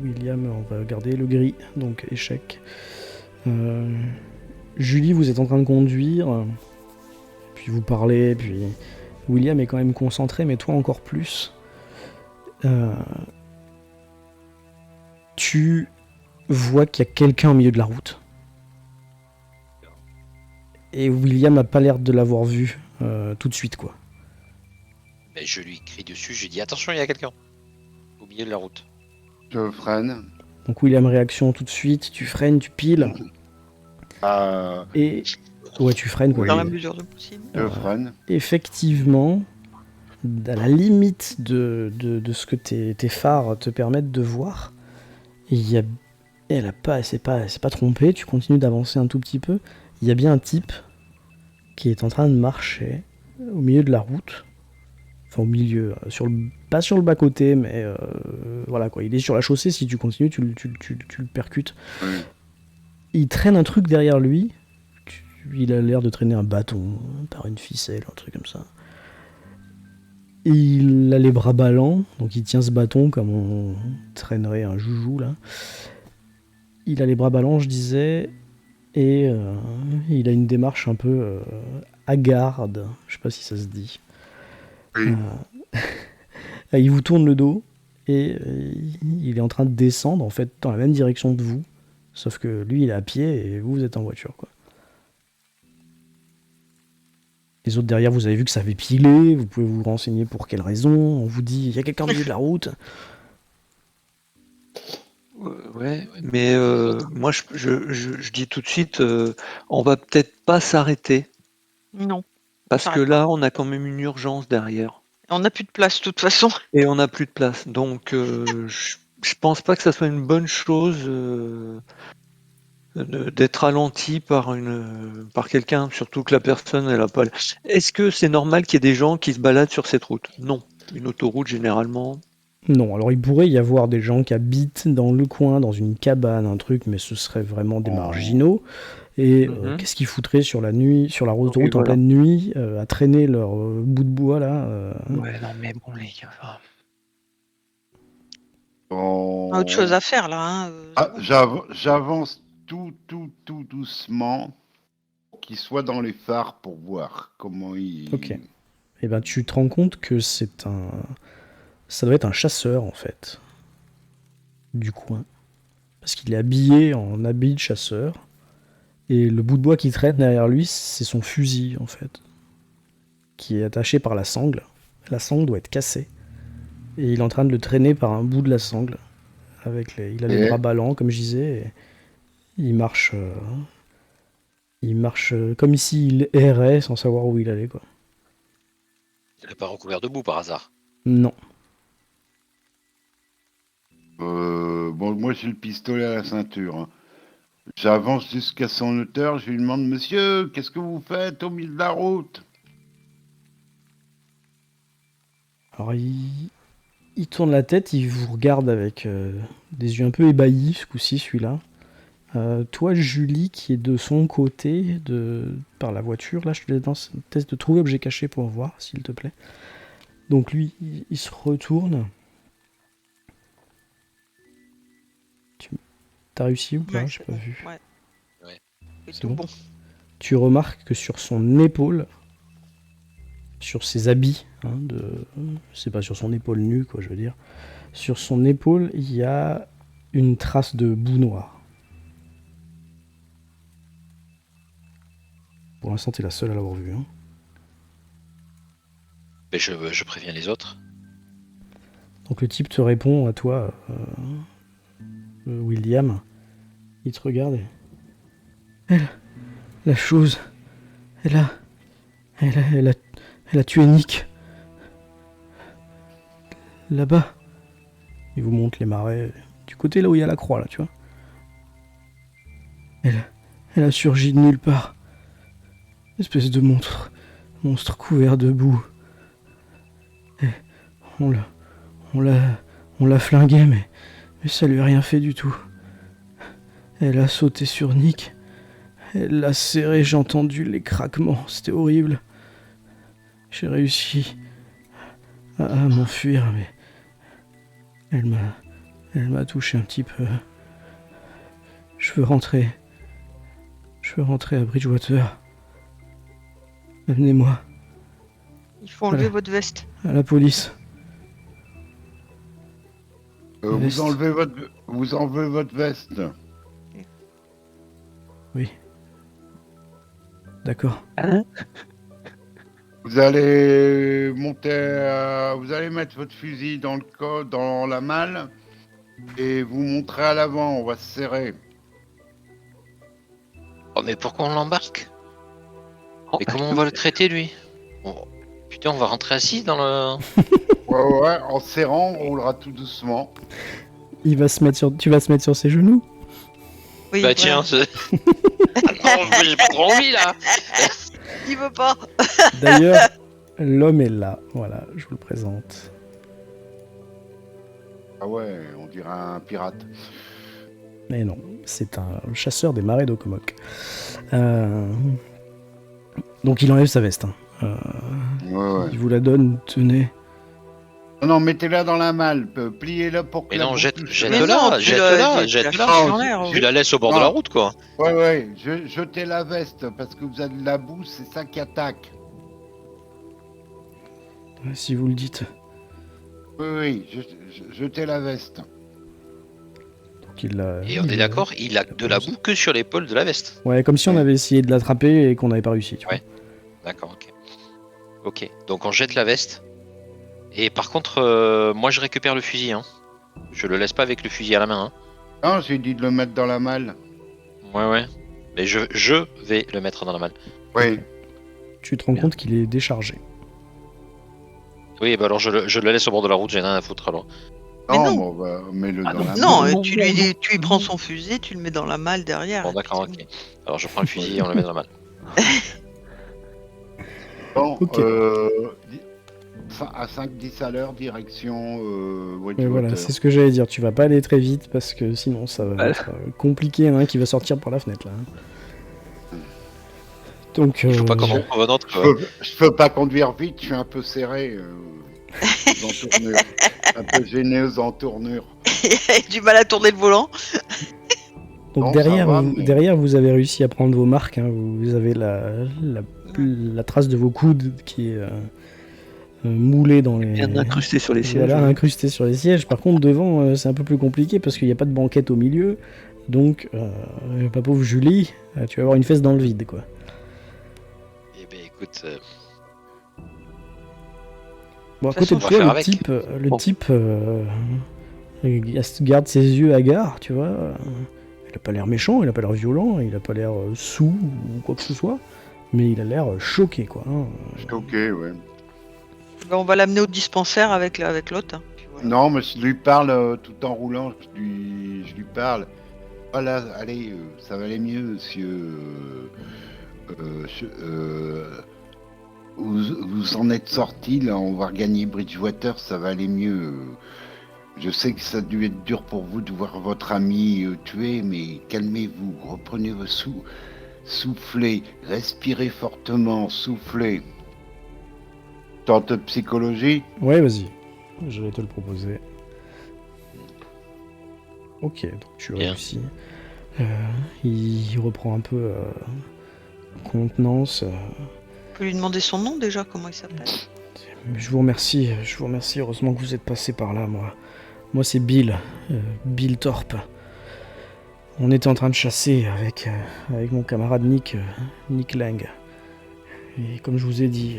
[SPEAKER 1] William, on va garder le gris, donc échec. Julie, vous êtes en train de conduire, puis vous parlez, puis William est quand même concentré, mais toi encore plus. Tu vois qu'il y a quelqu'un au milieu de la route. Et William n'a pas l'air de l'avoir vu tout de suite, quoi.
[SPEAKER 2] Mais je lui crie dessus, je lui dis attention, il y a quelqu'un au milieu de la route.
[SPEAKER 5] Je freine.
[SPEAKER 1] Donc William, réaction tout de suite, tu freines, tu piles, et... Ouais, tu freines, quoi.
[SPEAKER 3] Dans la mesure du possible.
[SPEAKER 5] Je freine.
[SPEAKER 1] Effectivement, à la limite de ce que tes phares te permettent de voir, elle s'est pas trompée, tu continues d'avancer un tout petit peu, il y a bien un type qui est en train de marcher au milieu de la route, enfin au milieu, pas sur le bas-côté, mais voilà quoi, il est sur la chaussée, si tu continues, tu le percutes.
[SPEAKER 5] Oui.
[SPEAKER 1] Il traîne un truc derrière lui, il a l'air de traîner un bâton par une ficelle, un truc comme ça. Il a les bras ballants, donc il tient ce bâton comme on traînerait un joujou là. Il a les bras ballants, je disais, et il a une démarche un peu hagarde, je sais pas si ça se dit.
[SPEAKER 5] Oui.
[SPEAKER 1] Il vous tourne le dos et il est en train de descendre en fait dans la même direction que vous, sauf que lui il est à pied et vous êtes en voiture, quoi. Les autres derrière, vous avez vu que ça avait pilé, vous pouvez vous renseigner pour quelle raison, on vous dit, il y a quelqu'un au milieu de la route.
[SPEAKER 4] Ouais, mais moi je dis tout de suite, on va peut-être pas s'arrêter
[SPEAKER 3] Non.
[SPEAKER 4] parce que
[SPEAKER 3] S'arrête
[SPEAKER 4] là, on a quand même une urgence derrière
[SPEAKER 3] On n'a plus de place de toute façon.
[SPEAKER 4] et on n'a plus de place. Donc, je pense pas que ça soit une bonne chose d'être ralenti par quelqu'un, surtout que la personne, elle a pas. Est-ce que c'est normal qu'il y ait des gens qui se baladent sur cette route? Non. Une autoroute, généralement.
[SPEAKER 1] Non, alors il pourrait y avoir des gens qui habitent dans le coin, dans une cabane, un truc, mais ce serait vraiment des marginaux. Et
[SPEAKER 4] Mhm.
[SPEAKER 1] qu'est-ce qu'ils foutraient sur la nuit, sur la route
[SPEAKER 4] Oui,
[SPEAKER 1] en
[SPEAKER 4] voilà.
[SPEAKER 1] pleine nuit, à traîner leur bout de bois là
[SPEAKER 4] Ouais, non, mais bon, les gars.
[SPEAKER 3] On a autre chose à faire là. Hein.
[SPEAKER 5] Ah, j'avance tout doucement pour qu'il soit dans les phares pour voir comment il.
[SPEAKER 1] Ok. Et ben tu te rends compte que ça doit être un chasseur en fait, du coin. Parce qu'il est habillé en habit de chasseur. Et le bout de bois qui traîne derrière lui, c'est son fusil en fait. Qui est attaché par la sangle. La sangle doit être cassée. Et il est en train de le traîner par un bout de la sangle. Il a les
[SPEAKER 5] Et-
[SPEAKER 1] bras ballants, comme je disais. Et il marche. Comme s'il errait sans savoir où il allait, quoi.
[SPEAKER 2] Il n'est pas recouvert de boue par hasard.
[SPEAKER 1] Non.
[SPEAKER 5] Bon, moi j'ai le pistolet à la ceinture, hein. J'avance jusqu'à son hauteur, je lui demande, monsieur, qu'est-ce que vous faites au milieu de la route?
[SPEAKER 1] Alors il tourne la tête, il vous regarde avec des yeux un peu ébahis, ce coup-ci, celui-là. Toi, Julie, qui est de son côté, par la voiture, là, je te laisse un test de trouver objet caché pour voir, s'il te plaît. Donc lui, il se retourne. T'as réussi ou pas?
[SPEAKER 3] Ouais,
[SPEAKER 1] J'ai
[SPEAKER 3] c'est
[SPEAKER 1] pas
[SPEAKER 3] bon.
[SPEAKER 1] vu.
[SPEAKER 3] Ouais.
[SPEAKER 2] Ouais.
[SPEAKER 3] C'est
[SPEAKER 1] C'est
[SPEAKER 3] tout
[SPEAKER 1] bon.
[SPEAKER 3] bon.
[SPEAKER 1] Tu remarques que sur son épaule, sur ses habits, hein, c'est pas sur son épaule nue, quoi, je veux dire. Sur son épaule, il y a une trace de boue noire. Pour l'instant, t'es la seule à l'avoir vue. Hein.
[SPEAKER 2] Mais je préviens les autres.
[SPEAKER 1] Donc le type te répond à toi, William. Il te regarde et... La chose... Elle a tué Nick. Là-bas. Il vous montre les marais. Du côté là où il y a la croix, là, tu vois. Elle a surgi de nulle part. Espèce de monstre couvert de boue. Et on l'a flingué, mais ça lui a rien fait du tout. Elle a sauté sur Nick. Elle l'a serré, j'ai entendu les craquements, c'était horrible. J'ai réussi à m'enfuir, mais elle m'a touché un petit peu. Je veux rentrer à Bridgewater. Amenez-moi
[SPEAKER 3] Il faut enlever
[SPEAKER 1] Voilà.
[SPEAKER 3] votre veste.
[SPEAKER 1] à la police. Veste.
[SPEAKER 5] Vous enlevez votre veste.
[SPEAKER 1] Oui. D'accord.
[SPEAKER 4] Hein?
[SPEAKER 5] Vous allez vous allez mettre votre fusil dans la malle et vous montrez à l'avant, on va se serrer.
[SPEAKER 2] Oh, mais pourquoi on l'embarque?
[SPEAKER 4] Oh,
[SPEAKER 2] Mais comment on va le traiter, lui? Oh, putain, on va rentrer assis dans le...
[SPEAKER 5] Ouais, en serrant, on roulera tout doucement.
[SPEAKER 1] Tu vas se mettre sur ses genoux.
[SPEAKER 3] Oui,
[SPEAKER 2] Bah
[SPEAKER 3] ouais.
[SPEAKER 2] tiens, c'est... Ah non, j'ai pas trop envie, là.
[SPEAKER 3] Il veut pas.
[SPEAKER 1] D'ailleurs, l'homme est là. Voilà, je vous le présente.
[SPEAKER 5] Ah ouais, on dirait un pirate.
[SPEAKER 1] Mais non, c'est un chasseur des marais d'Okomok. Donc il enlève sa veste. Hein.
[SPEAKER 5] Ouais.
[SPEAKER 1] Il vous la donne, tenez.
[SPEAKER 5] Non, mettez-la dans la malle, pliez-la pour que
[SPEAKER 2] Mais
[SPEAKER 5] la
[SPEAKER 2] non,
[SPEAKER 5] boue
[SPEAKER 2] jette-
[SPEAKER 5] touche.
[SPEAKER 2] jette-
[SPEAKER 3] Mais
[SPEAKER 2] Jette-la,
[SPEAKER 3] non, tu
[SPEAKER 2] jette-la,
[SPEAKER 3] l'as
[SPEAKER 2] jette-la.
[SPEAKER 3] fiché en l'air.
[SPEAKER 2] Tu la laisses au bord de la route, quoi.
[SPEAKER 5] Ouais, jetez la veste parce que vous avez de la boue, c'est ça qui attaque.
[SPEAKER 1] Si vous le dites.
[SPEAKER 5] Oui, jetez la veste.
[SPEAKER 1] Donc il l'a.
[SPEAKER 2] Et on est d'accord, il a de la boue que sur l'épaule de la veste.
[SPEAKER 1] Ouais, comme si on
[SPEAKER 5] Ouais.
[SPEAKER 1] avait essayé de l'attraper et qu'on n'avait pas réussi. Tu vois.
[SPEAKER 2] Ouais. D'accord, ok. Ok, donc on jette la veste. Et par contre, moi je récupère le fusil. Hein. Je le laisse pas avec le fusil à la main. Hein.
[SPEAKER 5] Non, j'ai dit de le mettre dans la malle.
[SPEAKER 2] Ouais. Mais je vais le mettre dans la malle.
[SPEAKER 5] Oui.
[SPEAKER 1] Tu te rends
[SPEAKER 4] Bien.
[SPEAKER 1] compte qu'il est déchargé.
[SPEAKER 2] Oui, bah alors je le laisse au bord de la route, j'ai rien à foutre alors.
[SPEAKER 3] Mais non.
[SPEAKER 5] bon, bah, mets-le
[SPEAKER 4] Ah
[SPEAKER 5] dans
[SPEAKER 4] non,
[SPEAKER 5] la
[SPEAKER 3] Non,
[SPEAKER 5] malle.
[SPEAKER 3] tu lui prends son fusil, tu le mets dans la malle derrière.
[SPEAKER 2] Bon,
[SPEAKER 3] et
[SPEAKER 2] d'accord,
[SPEAKER 3] puis c'est
[SPEAKER 2] ok. Alors je prends le fusil et on le met dans la malle.
[SPEAKER 5] Bon,
[SPEAKER 1] Ok.
[SPEAKER 5] à 5-10 à l'heure, direction
[SPEAKER 1] Mais voilà,
[SPEAKER 5] Wedgewater.
[SPEAKER 1] c'est ce que j'allais dire. Tu vas pas aller très vite parce que sinon ça va
[SPEAKER 4] Ouais.
[SPEAKER 1] être compliqué. Il y en a un qui va sortir par la fenêtre là. Donc,
[SPEAKER 2] Il faut pas qu'on
[SPEAKER 5] je-
[SPEAKER 2] en trouve un autre.
[SPEAKER 5] Je peux pas conduire vite, je suis un peu serré aux entournures. Un peu gêné aux entournures.
[SPEAKER 3] Il a du mal à tourner le volant.
[SPEAKER 1] donc
[SPEAKER 5] Non,
[SPEAKER 1] derrière,
[SPEAKER 5] ça va,
[SPEAKER 1] vous,
[SPEAKER 5] mais-
[SPEAKER 1] derrière, vous avez réussi à prendre vos marques. Hein. Vous avez la trace de vos coudes qui est moulée dans les.
[SPEAKER 4] Bien incrusté sur les sièges.
[SPEAKER 1] Voilà,
[SPEAKER 4] ouais.
[SPEAKER 1] incrusté sur les sièges. Par contre, devant, c'est un peu plus compliqué parce qu'il n'y a pas de banquette au milieu. Donc, ma pauvre Julie, tu vas avoir une fesse dans le vide, quoi.
[SPEAKER 2] Eh ben écoute,
[SPEAKER 1] Bon, à
[SPEAKER 3] De toute
[SPEAKER 1] côté de
[SPEAKER 3] façon,
[SPEAKER 1] toi,
[SPEAKER 2] on va
[SPEAKER 1] le
[SPEAKER 2] faire avec.
[SPEAKER 1] type,
[SPEAKER 4] Bon.
[SPEAKER 1] garde ses yeux hagards, tu vois. Il a pas l'air méchant, il a pas l'air violent, il a pas l'air sous ou quoi que ce soit. Mais il a l'air choqué, quoi. Hein.
[SPEAKER 5] Ok, ouais.
[SPEAKER 3] Ben, on va l'amener au dispensaire avec l'autre. Hein. Puis voilà.
[SPEAKER 5] Non, mais je lui parle tout en roulant, je lui parle. Voilà, allez, ça va aller mieux, monsieur. Vous en êtes sorti, là, on va regagner Bridgewater, ça va aller mieux. Je sais que ça a dû être dur pour vous de voir votre ami tué, mais calmez-vous, reprenez vos soufflez, respirez fortement, soufflez. Tente de psychologie.
[SPEAKER 1] Ouais, vas-y. Je vais te le proposer. Ok, donc tu
[SPEAKER 2] Bien.
[SPEAKER 1] réussis. Il reprend un peu contenance.
[SPEAKER 3] On peut lui demander son nom déjà, comment il s'appelle.
[SPEAKER 1] Je vous remercie, heureusement que vous êtes passé par là, moi c'est Bill, Bill Thorpe. On était en train de chasser avec mon camarade Nick Lang. Et comme je vous ai dit,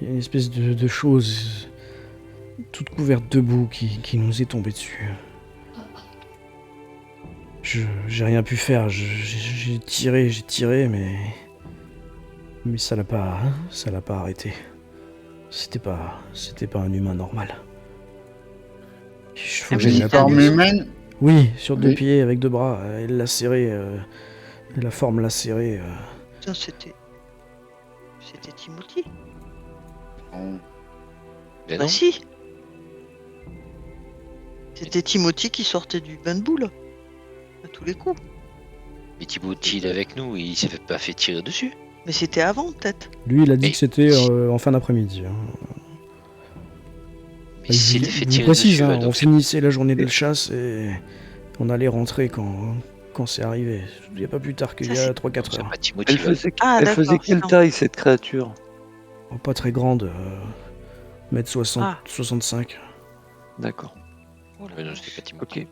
[SPEAKER 1] il y a une espèce de chose toute couverte de boue qui nous est tombée dessus. J'ai rien pu faire, j'ai tiré, mais ça l'a pas arrêté. C'était pas un humain normal. Faut que
[SPEAKER 3] mais
[SPEAKER 1] j'aille
[SPEAKER 3] il
[SPEAKER 1] la
[SPEAKER 3] t'a
[SPEAKER 5] Forme
[SPEAKER 3] vu.
[SPEAKER 5] humaine.
[SPEAKER 1] Oui, sur deux
[SPEAKER 5] Oui.
[SPEAKER 1] pieds avec deux bras. Elle l'a serré, la forme l'a serré.
[SPEAKER 3] Putain, c'était Timothy.
[SPEAKER 5] Non.
[SPEAKER 2] Mais
[SPEAKER 3] Bah
[SPEAKER 2] non.
[SPEAKER 3] si. C'était Timothy qui sortait du bain de boule. À tous les coups.
[SPEAKER 2] Mais Timothy il est avec nous, il s'est pas fait tirer dessus.
[SPEAKER 3] Mais c'était avant peut-être.
[SPEAKER 1] Lui, il a dit
[SPEAKER 2] Mais-
[SPEAKER 1] que c'était en fin d'après-midi. Hein.
[SPEAKER 2] Mais s'il s'est fait
[SPEAKER 1] Je vous
[SPEAKER 2] tirer
[SPEAKER 1] précise,
[SPEAKER 2] dessus,
[SPEAKER 1] hein,
[SPEAKER 2] ouais,
[SPEAKER 1] on
[SPEAKER 2] donc
[SPEAKER 1] finissait la journée de chasse et on allait rentrer quand c'est arrivé. Il n'y a pas plus tard qu'il y
[SPEAKER 3] Ça,
[SPEAKER 1] a
[SPEAKER 3] c'est-
[SPEAKER 1] 3-4
[SPEAKER 2] c'est
[SPEAKER 1] heures.
[SPEAKER 2] pas Timothy.
[SPEAKER 4] Elle faisait,
[SPEAKER 3] Ah,
[SPEAKER 4] elle
[SPEAKER 3] d'accord,
[SPEAKER 4] faisait quelle
[SPEAKER 3] putain.
[SPEAKER 4] taille cette créature?
[SPEAKER 1] Oh, pas très grande, 1m60,
[SPEAKER 3] Ah.
[SPEAKER 1] 65.
[SPEAKER 4] D'accord.
[SPEAKER 3] Oh là
[SPEAKER 2] Mais non,
[SPEAKER 3] là.
[SPEAKER 2] c'était pas Timothy.
[SPEAKER 4] Ok.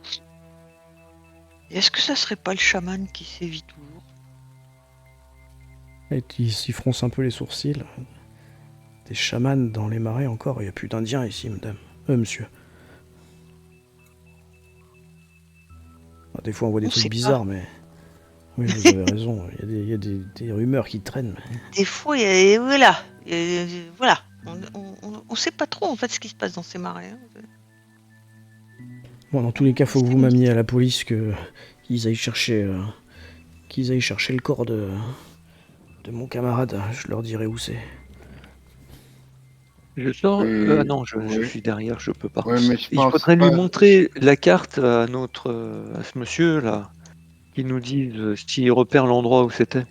[SPEAKER 3] Et est-ce que ça serait pas le chaman qui sévit toujours?
[SPEAKER 1] Et il fronce un peu les sourcils. Des chamans dans les marais encore, il n'y a plus d'indiens ici, madame. Monsieur. Ah, des fois on voit des
[SPEAKER 3] On
[SPEAKER 1] trucs
[SPEAKER 3] sait
[SPEAKER 1] bizarres, mais... Oui, vous avez raison, il y a des rumeurs qui traînent. mais-
[SPEAKER 3] Des fois, voilà. Voilà. On sait pas trop en fait ce qui se passe dans ces marais. Hein.
[SPEAKER 1] Bon, dans tous les cas, faut que vous m'ameniez à la police, qu'ils aillent chercher le corps de mon camarade. Je leur dirai où c'est.
[SPEAKER 4] Je sors.
[SPEAKER 5] Oui,
[SPEAKER 4] Ah non, je
[SPEAKER 5] oui.
[SPEAKER 4] suis derrière, je peux pas.
[SPEAKER 5] Ouais, mais je
[SPEAKER 4] Il
[SPEAKER 5] pense
[SPEAKER 4] faudrait
[SPEAKER 5] pas...
[SPEAKER 4] lui montrer la carte à ce monsieur là, qui nous dise s'il repère l'endroit où c'était.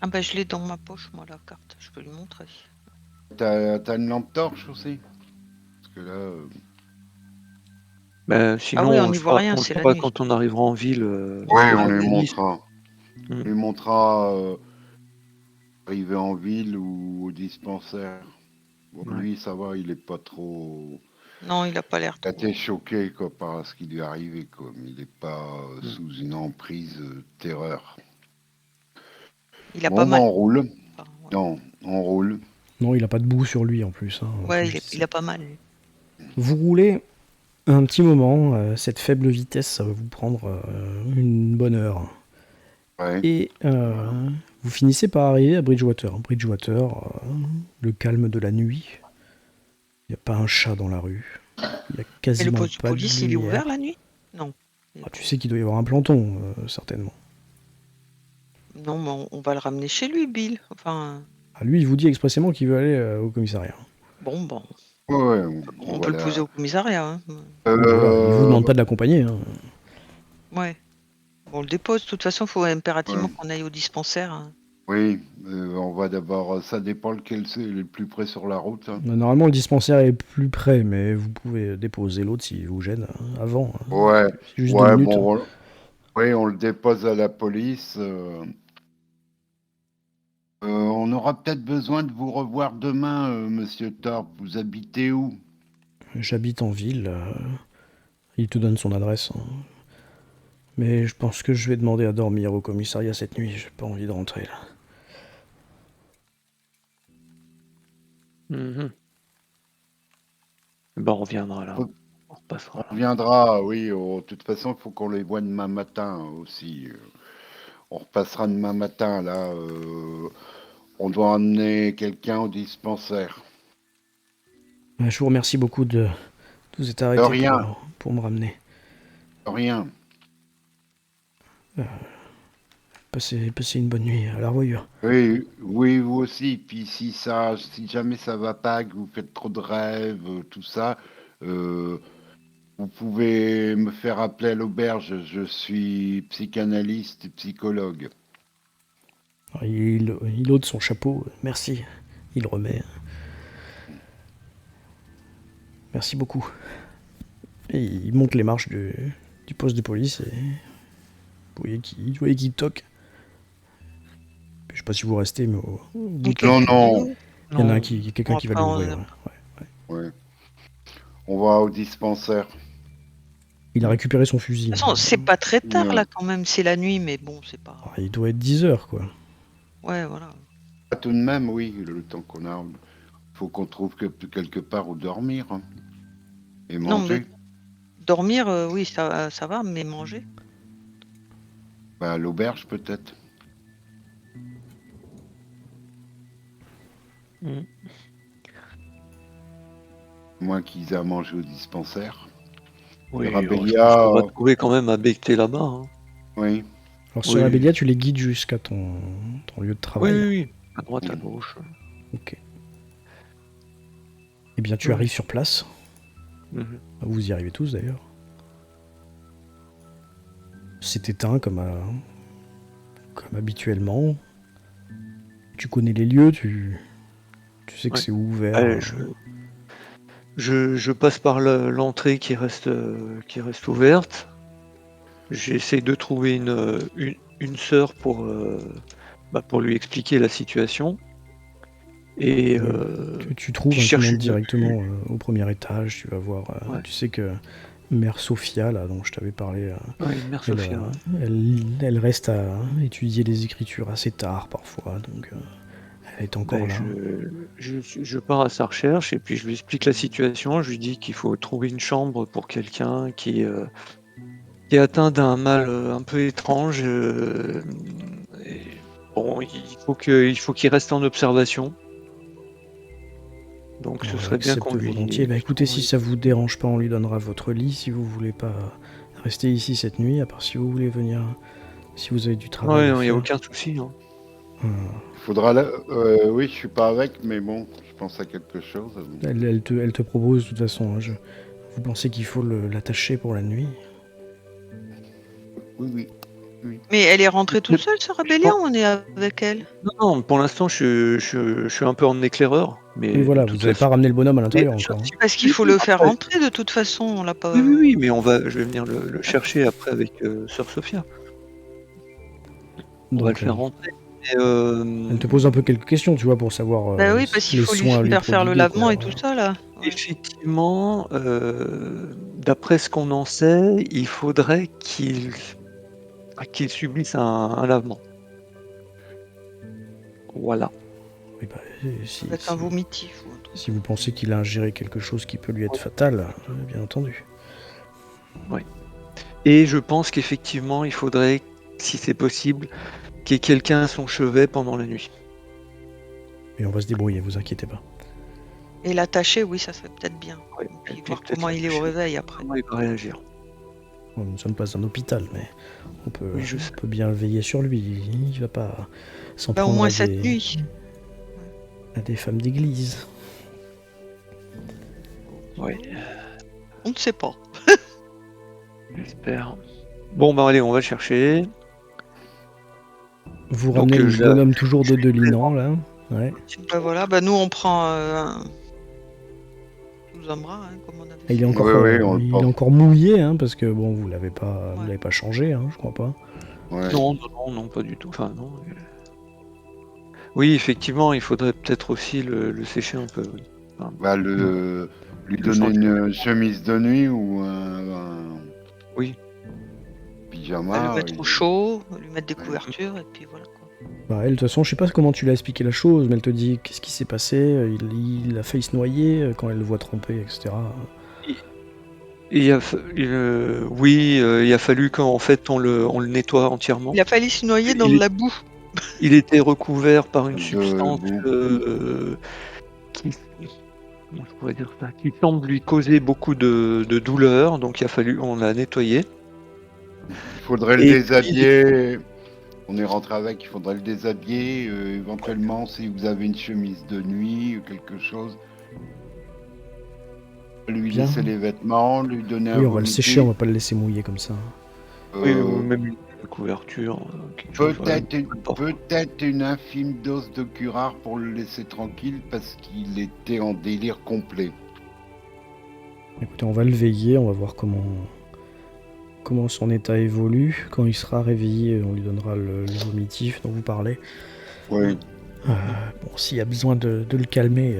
[SPEAKER 3] Ah bah je l'ai dans ma poche moi la carte. Je peux lui montrer.
[SPEAKER 5] T'as une lampe torche aussi? Parce que là...
[SPEAKER 4] Ben, sinon,
[SPEAKER 3] oui, on n'y
[SPEAKER 4] je
[SPEAKER 3] voit
[SPEAKER 4] ferai-
[SPEAKER 3] rien,
[SPEAKER 4] on le
[SPEAKER 3] c'est la
[SPEAKER 4] fera
[SPEAKER 3] nuit.
[SPEAKER 4] quand on arrivera en ville.
[SPEAKER 5] Ouais,
[SPEAKER 4] pour
[SPEAKER 5] on
[SPEAKER 4] la
[SPEAKER 5] lui
[SPEAKER 4] police.
[SPEAKER 5] montrera.
[SPEAKER 4] Mm.
[SPEAKER 5] On lui montrera arriver en ville ou au dispensaire. Bon,
[SPEAKER 4] Ouais.
[SPEAKER 5] lui, ça va, il est pas trop...
[SPEAKER 3] Non, il a pas l'air
[SPEAKER 5] Il a
[SPEAKER 3] trop.
[SPEAKER 5] été choqué quoi, par ce qui lui est arrivé. Quoi. Mais il n'est pas
[SPEAKER 4] Mm.
[SPEAKER 5] sous une emprise terreur.
[SPEAKER 3] Il a
[SPEAKER 5] Bon,
[SPEAKER 3] pas
[SPEAKER 5] bah,
[SPEAKER 3] mal.
[SPEAKER 5] on roule.
[SPEAKER 3] Enfin,
[SPEAKER 5] Non, on roule.
[SPEAKER 1] Non, il a pas de boue sur lui en plus. Hein,
[SPEAKER 3] Ouais,
[SPEAKER 1] comme je
[SPEAKER 3] il a pas mal. Lui.
[SPEAKER 1] Vous roulez un petit moment, cette faible vitesse, ça va vous prendre une bonne heure.
[SPEAKER 5] Ouais.
[SPEAKER 1] Et vous finissez par arriver à Bridgewater. Bridgewater, le calme de la nuit. Il n'y a pas un chat dans la rue. Il n'y a
[SPEAKER 3] Mais le
[SPEAKER 1] quasiment
[SPEAKER 3] poste de
[SPEAKER 1] pas de
[SPEAKER 3] police, il est
[SPEAKER 1] lumière.
[SPEAKER 3] ouvert la nuit? Non.
[SPEAKER 1] Ah, tu sais qu'il doit y avoir un planton, certainement.
[SPEAKER 3] Non, mais on va le ramener chez lui, Bill. Enfin,
[SPEAKER 1] Ah, lui, il vous dit expressément qu'il veut aller au commissariat.
[SPEAKER 3] bon,
[SPEAKER 5] Ouais,
[SPEAKER 3] on peut le poser au commissariat. Hein.
[SPEAKER 1] Oui, voilà, il vous demande pas de l'accompagner. Hein.
[SPEAKER 3] Ouais. Bon, on le dépose. De toute façon, il faut impérativement
[SPEAKER 5] Ouais.
[SPEAKER 3] qu'on aille au dispensaire. Hein.
[SPEAKER 5] Oui, on va d'abord. Ça dépend lequel c'est le plus près sur la route. Hein.
[SPEAKER 1] Normalement, le dispensaire est plus près, mais vous pouvez déposer l'autre s'il vous gêne avant. Hein.
[SPEAKER 5] Ouais,
[SPEAKER 1] C'est juste 2
[SPEAKER 5] ouais,
[SPEAKER 1] minutes.
[SPEAKER 5] bon, oui, on le dépose à la police. On aura peut-être besoin de vous revoir demain, monsieur Thorpe. Vous habitez où?
[SPEAKER 1] J'habite en ville. Il te donne son adresse. Hein. Mais je pense que je vais demander à dormir au commissariat cette nuit. J'ai pas envie de rentrer là.
[SPEAKER 4] Mhm. Ben, on reviendra là. On repassera là.
[SPEAKER 5] On viendra, oui. De toute façon, il faut qu'on les voie demain matin aussi. On repassera demain matin, là. On doit emmener quelqu'un au dispensaire.
[SPEAKER 1] Je vous remercie beaucoup de vous être
[SPEAKER 5] De
[SPEAKER 1] arrêté
[SPEAKER 5] rien,
[SPEAKER 1] pour me ramener.
[SPEAKER 5] de rien.
[SPEAKER 1] Passez une bonne nuit. À la revoyure.
[SPEAKER 5] Oui, oui, vous aussi. Puis si jamais ça va pas, que vous faites trop de rêves, tout ça, euh, vous pouvez me faire appeler à l'auberge. Je suis psychanalyste et psychologue.
[SPEAKER 1] Alors, il ôte son chapeau. Merci. Il remet. Merci beaucoup. Et il monte les marches du poste de police et vous voyez qu'il toque. Je sais pas si vous restez, mais au bout de
[SPEAKER 5] Non,
[SPEAKER 1] quelques-
[SPEAKER 5] non.
[SPEAKER 1] il y en a
[SPEAKER 4] Non.
[SPEAKER 1] quelqu'un qui va
[SPEAKER 3] Après,
[SPEAKER 1] l'ouvrir. Ouais.
[SPEAKER 5] Ouais. On va au dispensaire.
[SPEAKER 1] Il a récupéré son fusil.
[SPEAKER 3] De toute façon, c'est pas très tard
[SPEAKER 5] Ouais.
[SPEAKER 3] là quand même. C'est la nuit, mais bon, c'est pas.
[SPEAKER 1] Il doit être 10h, quoi.
[SPEAKER 3] Ouais, voilà.
[SPEAKER 5] Ah, tout de même, oui, le temps qu'on a. Faut qu'on trouve quelque part où dormir. Hein. Et
[SPEAKER 3] Non,
[SPEAKER 5] manger.
[SPEAKER 3] mais dormir, oui, ça va, mais manger.
[SPEAKER 5] Bah, à l'auberge, peut-être.
[SPEAKER 4] Mhm.
[SPEAKER 5] Moins qu'ils aient à manger au dispensaire.
[SPEAKER 4] Oui,
[SPEAKER 5] Rabellia,
[SPEAKER 4] je pense qu'on va trouver quand même à becter là-bas. Hein.
[SPEAKER 5] Oui.
[SPEAKER 1] Alors sur
[SPEAKER 4] Oui.
[SPEAKER 1] la Bélia, tu les guides jusqu'à ton lieu de
[SPEAKER 4] Oui,
[SPEAKER 1] travail.
[SPEAKER 4] oui, oui. À droite, à gauche.
[SPEAKER 1] Ok. Eh bien, tu
[SPEAKER 4] Ouais.
[SPEAKER 1] arrives sur place.
[SPEAKER 4] Mhm.
[SPEAKER 1] Vous y arrivez tous d'ailleurs. C'est éteint comme habituellement. Tu connais les lieux, tu sais que
[SPEAKER 4] Ouais.
[SPEAKER 1] c'est ouvert.
[SPEAKER 4] Allez, je passe par l'entrée qui reste ouverte. J'essaie de trouver une sœur pour lui expliquer la situation. Et
[SPEAKER 1] Tu trouves,
[SPEAKER 4] qui
[SPEAKER 1] tu
[SPEAKER 4] cherche
[SPEAKER 1] montes
[SPEAKER 4] une-
[SPEAKER 1] directement au premier étage, tu vas voir.
[SPEAKER 4] Ouais.
[SPEAKER 1] Tu sais que Mère Sophia, là, dont je t'avais parlé,
[SPEAKER 4] Ouais, Mère
[SPEAKER 1] elle,
[SPEAKER 4] Sophia. Ouais.
[SPEAKER 1] elle reste à étudier les écritures assez tard parfois, donc elle est encore
[SPEAKER 4] Ben,
[SPEAKER 1] là.
[SPEAKER 4] je pars à sa recherche et puis je lui explique la situation. Je lui dis qu'il faut trouver une chambre pour quelqu'un qui est atteint d'un mal un peu étrange. Et bon, il faut qu'il reste en observation. Donc ce
[SPEAKER 1] On
[SPEAKER 4] serait bien qu'on
[SPEAKER 1] accepte
[SPEAKER 4] lui.
[SPEAKER 1] volontiers. Bah écoutez, si ça vous dérange pas, on lui donnera votre lit si vous voulez pas rester ici cette nuit, à part si vous voulez venir, si vous avez du travail.
[SPEAKER 4] Ouais,
[SPEAKER 1] à
[SPEAKER 4] non, il n'y a
[SPEAKER 1] faire.
[SPEAKER 4] aucun souci. Hein.
[SPEAKER 5] Faudra oui, je suis pas avec, mais bon, je pense à quelque chose.
[SPEAKER 1] Elle te propose de toute façon. Hein, vous pensez qu'il faut l'attacher pour la nuit?
[SPEAKER 5] Oui.
[SPEAKER 3] Mais elle est rentrée toute seule, ce rébellion, ou on est avec elle?
[SPEAKER 4] Non, pour l'instant, je suis un peu en éclaireur. Mais
[SPEAKER 1] Oui, voilà,
[SPEAKER 4] de
[SPEAKER 1] vous
[SPEAKER 4] toute
[SPEAKER 1] n'avez
[SPEAKER 4] façon-
[SPEAKER 1] pas ramené le bonhomme à l'intérieur
[SPEAKER 4] Mais
[SPEAKER 1] encore. Hein.
[SPEAKER 3] Parce qu'il faut le faire rentrer de toute façon. On l'a pas.
[SPEAKER 4] Oui, mais je vais venir le chercher après avec Sœur Sophia. On va le faire rentrer. Mais,
[SPEAKER 1] Elle te pose un peu quelques questions, tu vois, pour savoir
[SPEAKER 3] Bah oui, parce qu'il
[SPEAKER 1] les
[SPEAKER 3] faut
[SPEAKER 1] soins à
[SPEAKER 3] lui faire le
[SPEAKER 1] prodiguer,
[SPEAKER 3] lavement
[SPEAKER 1] quoi.
[SPEAKER 3] et tout ça là. Ouais.
[SPEAKER 4] effectivement, d'après ce qu'on en sait, il faudrait qu'il subisse un lavement. Voilà.
[SPEAKER 1] Oui, bah, si,
[SPEAKER 3] Avec un vomitif ou un truc.
[SPEAKER 1] si vous pensez qu'il a ingéré quelque chose qui peut lui être fatal, bien entendu.
[SPEAKER 4] Et je pense qu'effectivement, il faudrait, si c'est possible, qu'il y ait quelqu'un à son chevet pendant la nuit.
[SPEAKER 1] Et on va se débrouiller, vous inquiétez pas.
[SPEAKER 3] Et l'attacher, oui, ça serait peut-être bien.
[SPEAKER 4] Ouais,
[SPEAKER 3] Et puis
[SPEAKER 4] et
[SPEAKER 3] voir
[SPEAKER 4] peut-être
[SPEAKER 3] comment il est au
[SPEAKER 4] l'attacher.
[SPEAKER 3] réveil après.
[SPEAKER 4] Comment il va réagir.
[SPEAKER 1] Bon, nous ne sommes pas un hôpital, mais on peut,
[SPEAKER 4] Oui, je sais.
[SPEAKER 1] on peut bien veiller sur lui. Il va pas s'en
[SPEAKER 3] Bah, au
[SPEAKER 1] prendre
[SPEAKER 3] moins
[SPEAKER 1] à
[SPEAKER 3] cette nuit.
[SPEAKER 1] des femmes d'église.
[SPEAKER 4] Ouais,
[SPEAKER 3] On ne sait pas.
[SPEAKER 4] j'espère. Bon, bah allez, on va le chercher.
[SPEAKER 1] Vous
[SPEAKER 4] Donc,
[SPEAKER 1] ramenez le
[SPEAKER 4] je-
[SPEAKER 1] bonhomme toujours de Delinant, là. Ouais.
[SPEAKER 3] Bah voilà, bah nous on prend sous un bras, hein, comme on avait
[SPEAKER 1] Il est
[SPEAKER 3] fait.
[SPEAKER 1] encore,
[SPEAKER 5] on le
[SPEAKER 1] il est
[SPEAKER 5] porte.
[SPEAKER 1] encore mouillé, hein, parce que bon, vous l'avez
[SPEAKER 3] Ouais.
[SPEAKER 1] pas changé, hein, je crois pas.
[SPEAKER 5] Ouais.
[SPEAKER 4] Non, pas du tout. Enfin, non. Oui, effectivement, il faudrait peut-être aussi le sécher un peu. Oui. Enfin,
[SPEAKER 5] Bah, lui
[SPEAKER 4] Le
[SPEAKER 5] donner
[SPEAKER 4] changer.
[SPEAKER 5] une chemise de nuit ou un
[SPEAKER 4] oui.
[SPEAKER 5] pyjama.
[SPEAKER 3] Bah, le mettre au chaud, lui mettre des couvertures et puis voilà quoi.
[SPEAKER 1] Bah, elle, de toute façon, je sais pas comment tu l'as expliqué la chose, mais elle te dit qu'est-ce qui s'est passé, il a failli se noyer quand elle le voit tremper, etc.
[SPEAKER 4] Et il a fallu qu'en fait on le nettoie entièrement.
[SPEAKER 3] Il a fallu se noyer dans
[SPEAKER 4] Il est-
[SPEAKER 3] la boue.
[SPEAKER 4] Il était recouvert par une
[SPEAKER 5] De
[SPEAKER 4] substance
[SPEAKER 5] boue.
[SPEAKER 4] qui, comment je pourrais dire ça, qui semble lui causer beaucoup de douleur, donc on l'a nettoyé.
[SPEAKER 5] Il faudrait le
[SPEAKER 4] Et
[SPEAKER 5] déshabiller. On est rentré avec, il faudrait le déshabiller. Éventuellement, si vous avez une chemise de nuit ou quelque chose, lui
[SPEAKER 1] Bien.
[SPEAKER 5] laisser les vêtements, lui donner un
[SPEAKER 1] Oui, on va le
[SPEAKER 5] vomiter.
[SPEAKER 1] sécher, on va pas le laisser mouiller comme ça.
[SPEAKER 4] Oui, ou même une couverture. Quelque chose, voilà.
[SPEAKER 5] Peut-être une infime dose de curare pour le laisser tranquille parce qu'il était en délire complet.
[SPEAKER 1] Écoutez, on va le veiller, on va voir comment son état évolue. Quand il sera réveillé, on lui donnera le vomitif dont vous parlez.
[SPEAKER 5] Oui.
[SPEAKER 1] Bon, s'il y a besoin de le calmer,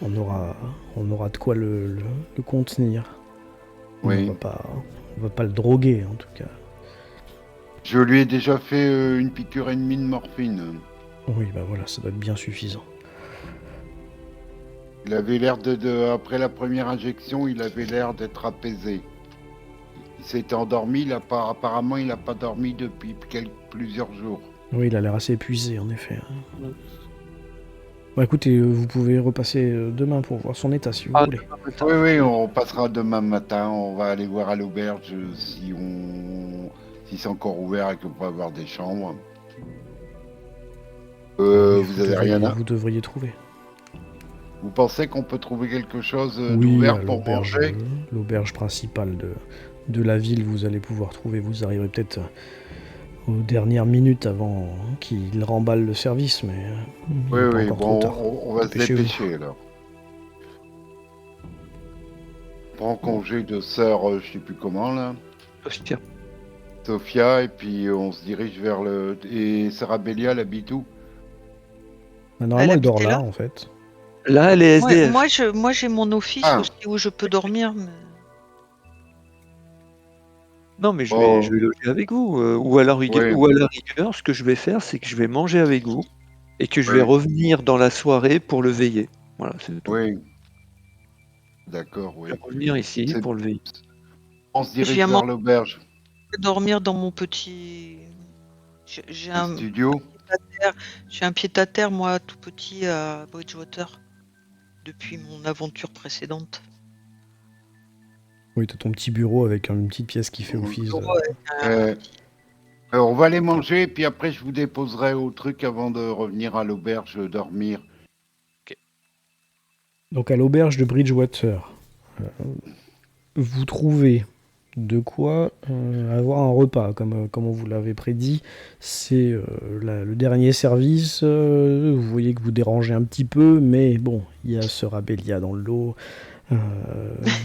[SPEAKER 1] on aura de quoi le contenir.
[SPEAKER 5] Oui.
[SPEAKER 1] On va pas le droguer, en tout cas.
[SPEAKER 5] Je lui ai déjà fait une piqûre et demie de morphine.
[SPEAKER 1] Oui, bah voilà, ça doit être bien suffisant.
[SPEAKER 5] Il avait l'air après la première injection, il avait l'air d'être apaisé. Il s'était endormi, apparemment il n'a pas dormi depuis plusieurs jours.
[SPEAKER 1] Oui, il a l'air assez épuisé, en effet.
[SPEAKER 4] Mm.
[SPEAKER 1] Bah écoutez, vous pouvez repasser demain pour voir son état, si vous voulez.
[SPEAKER 5] Oui, on passera demain matin, on va aller voir à l'auberge si c'est encore ouvert et qu'on peut avoir des chambres. Vous avez rien à...
[SPEAKER 1] Vous devriez trouver.
[SPEAKER 5] Vous pensez qu'on peut trouver quelque chose
[SPEAKER 1] Oui,
[SPEAKER 5] d'ouvert
[SPEAKER 1] à
[SPEAKER 5] pour manger?
[SPEAKER 1] l'auberge principale de la ville, vous allez pouvoir trouver. Vous arriverez peut-être aux dernières minutes avant qu'il remballe le service, mais il est pas
[SPEAKER 5] Oui,
[SPEAKER 1] encore
[SPEAKER 5] bon,
[SPEAKER 1] trop tard.
[SPEAKER 5] on va se
[SPEAKER 1] Dépêchez-vous.
[SPEAKER 5] dépêcher alors. On prend congé de sœur, je sais plus comment là,
[SPEAKER 4] Hostia.
[SPEAKER 5] Sophia, et puis on se dirige vers le... Et Sarah Bélia, elle habite où?
[SPEAKER 1] Bah, normalement, elle dort
[SPEAKER 3] habitait
[SPEAKER 1] là,
[SPEAKER 3] là
[SPEAKER 1] en fait.
[SPEAKER 4] Là, elle est SDF.
[SPEAKER 3] Moi j'ai mon office
[SPEAKER 5] Ah.
[SPEAKER 3] aussi où je peux dormir. Mais...
[SPEAKER 4] Non, mais je
[SPEAKER 5] Oh.
[SPEAKER 4] vais loger avec vous. Ou à la
[SPEAKER 5] Oui.
[SPEAKER 4] rigueur, ce que je vais faire, c'est que je vais manger avec vous et que je vais
[SPEAKER 5] Oui.
[SPEAKER 4] revenir dans la soirée pour le veiller. Voilà, c'est tout.
[SPEAKER 5] Oui. D'accord,
[SPEAKER 4] Je
[SPEAKER 5] oui.
[SPEAKER 4] vais revenir ici
[SPEAKER 5] C'est-
[SPEAKER 4] pour le veiller.
[SPEAKER 5] On se dirige
[SPEAKER 3] viens
[SPEAKER 5] vers l'auberge.
[SPEAKER 3] dormir dans mon petit. J'ai
[SPEAKER 5] Un
[SPEAKER 3] un
[SPEAKER 5] studio.
[SPEAKER 3] j'ai un pied-à-terre moi tout petit à Bridgewater depuis mon aventure précédente.
[SPEAKER 1] Oui, t'as ton petit bureau avec une petite pièce qui fait
[SPEAKER 5] Oui.
[SPEAKER 1] office.
[SPEAKER 5] On va aller manger, puis après je vous déposerai au truc avant de revenir à l'auberge dormir.
[SPEAKER 1] Donc à l'auberge de Bridgewater, vous trouvez de quoi avoir un repas, comme on vous l'avait prédit. C'est le dernier service. Vous voyez que vous dérangez un petit peu, mais bon, il y a ce Rabellia dans le lot.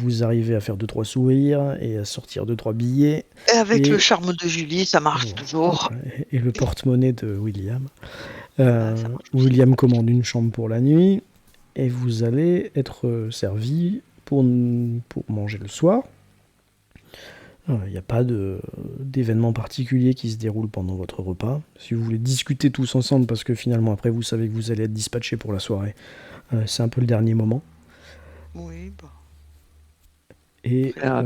[SPEAKER 1] Vous arrivez à faire 2-3 sourires et à sortir 2-3 billets.
[SPEAKER 3] Et avec
[SPEAKER 1] Et-
[SPEAKER 3] le charme de Julie, ça marche
[SPEAKER 1] Bon.
[SPEAKER 3] toujours.
[SPEAKER 1] Et le porte-monnaie de William.
[SPEAKER 3] Ah, ça marche aussi.
[SPEAKER 1] William commande une chambre pour la nuit et vous allez être servi pour manger le soir. Il n'y a pas d'événement particulier qui se déroule pendant votre repas. Si vous voulez discuter tous ensemble, parce que finalement après vous savez que vous allez être dispatché pour la soirée, c'est un peu le dernier moment.
[SPEAKER 3] Oui, bah,
[SPEAKER 1] Et
[SPEAKER 3] faire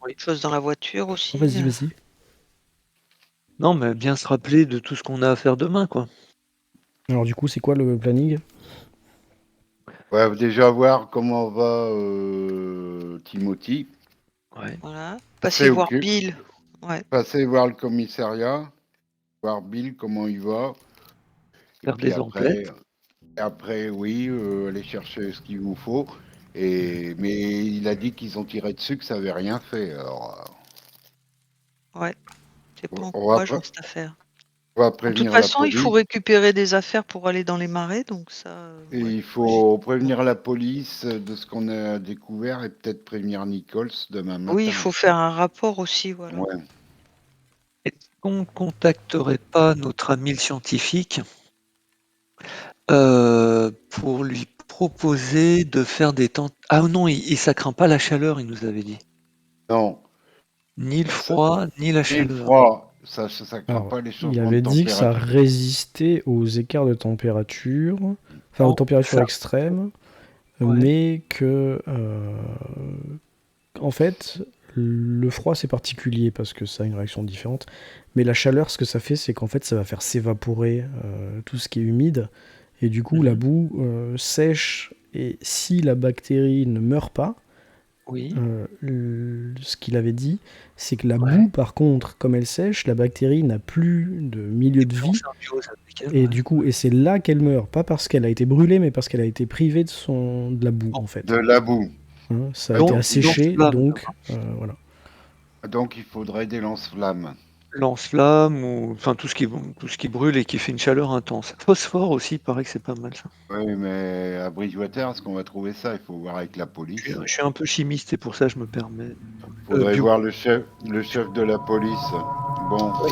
[SPEAKER 3] les choses dans la voiture aussi.
[SPEAKER 1] vas-y, vas-y.
[SPEAKER 4] Non, mais bien se rappeler de tout ce qu'on a à faire demain, quoi.
[SPEAKER 1] Alors du coup, c'est quoi le planning?
[SPEAKER 5] Ouais, déjà voir comment va Timothy.
[SPEAKER 4] Ouais.
[SPEAKER 3] Voilà.
[SPEAKER 5] C'est
[SPEAKER 3] Passer voir
[SPEAKER 5] ok.
[SPEAKER 3] Bill. Ouais.
[SPEAKER 5] Passer voir le commissariat, voir Bill comment il va. Et
[SPEAKER 4] Faire
[SPEAKER 5] puis
[SPEAKER 4] des emplettes.
[SPEAKER 5] après oui, aller chercher ce qu'il vous faut. Mais il a dit qu'ils ont tiré dessus, que ça avait rien fait. Alors,
[SPEAKER 3] Ouais. C'est pas
[SPEAKER 5] on va,
[SPEAKER 3] encourageant cette affaire.
[SPEAKER 5] on va
[SPEAKER 3] De toute
[SPEAKER 5] prévenir la
[SPEAKER 3] façon, il faut
[SPEAKER 5] police.
[SPEAKER 3] récupérer des affaires pour aller dans les marais, donc ça.
[SPEAKER 5] Et
[SPEAKER 3] Ouais.
[SPEAKER 5] il faut prévenir la police de ce qu'on a découvert et peut-être prévenir Nichols demain matin.
[SPEAKER 3] Oui, il faut faire un rapport aussi, voilà.
[SPEAKER 5] Ouais.
[SPEAKER 4] Est-ce qu'on contacterait pas notre ami le scientifique pour lui proposer de faire des tentes. Ah non, ça craint pas la chaleur, il nous avait dit.
[SPEAKER 5] Non,
[SPEAKER 4] Ni le
[SPEAKER 5] ça-
[SPEAKER 4] froid, ni la
[SPEAKER 5] et le
[SPEAKER 4] chaleur.
[SPEAKER 5] froid, ça craint
[SPEAKER 1] Alors,
[SPEAKER 5] pas les
[SPEAKER 1] il
[SPEAKER 5] changements de
[SPEAKER 1] avait dit que ça
[SPEAKER 5] température.
[SPEAKER 1] résistait aux écarts de température, enfin aux
[SPEAKER 4] Non,
[SPEAKER 1] températures
[SPEAKER 4] ça-
[SPEAKER 1] extrêmes,
[SPEAKER 4] Ouais.
[SPEAKER 1] mais que en fait, le froid c'est particulier parce que ça a une réaction différente, mais la chaleur, ce que ça fait, c'est qu'en fait, ça va faire s'évaporer tout ce qui est humide, et du coup, la
[SPEAKER 4] Mhm.
[SPEAKER 1] boue sèche, et si la bactérie ne meurt pas,
[SPEAKER 4] Oui.
[SPEAKER 1] ce qu'il avait dit, c'est que la
[SPEAKER 4] Ouais.
[SPEAKER 1] boue, par contre, comme elle sèche, la bactérie n'a plus de milieu de
[SPEAKER 4] Plus en
[SPEAKER 1] vie,
[SPEAKER 4] symbiose avec elle,
[SPEAKER 1] et
[SPEAKER 4] ouais.
[SPEAKER 1] du coup, et c'est là qu'elle meurt, pas parce qu'elle a été brûlée, mais parce qu'elle a été privée de la boue,
[SPEAKER 4] Bon.
[SPEAKER 1] en fait.
[SPEAKER 5] De la boue.
[SPEAKER 1] Hein, ça a
[SPEAKER 5] Donc,
[SPEAKER 1] été
[SPEAKER 4] Donc,
[SPEAKER 1] asséché,
[SPEAKER 4] lance-flamme,
[SPEAKER 1] donc voilà.
[SPEAKER 5] donc il faudrait des lance-flammes.
[SPEAKER 4] lance-flamme ou enfin tout ce qui brûle et qui fait une chaleur intense. Phosphore aussi, il paraît que c'est pas mal ça.
[SPEAKER 5] Oui, mais à Bridgewater, est-ce qu'on va trouver ça? Il faut voir avec la police.
[SPEAKER 4] Je suis un peu chimiste et pour ça je me permets.
[SPEAKER 5] Il faudrait
[SPEAKER 4] Bio.
[SPEAKER 5] voir le chef de la police. Bon,
[SPEAKER 4] Oui.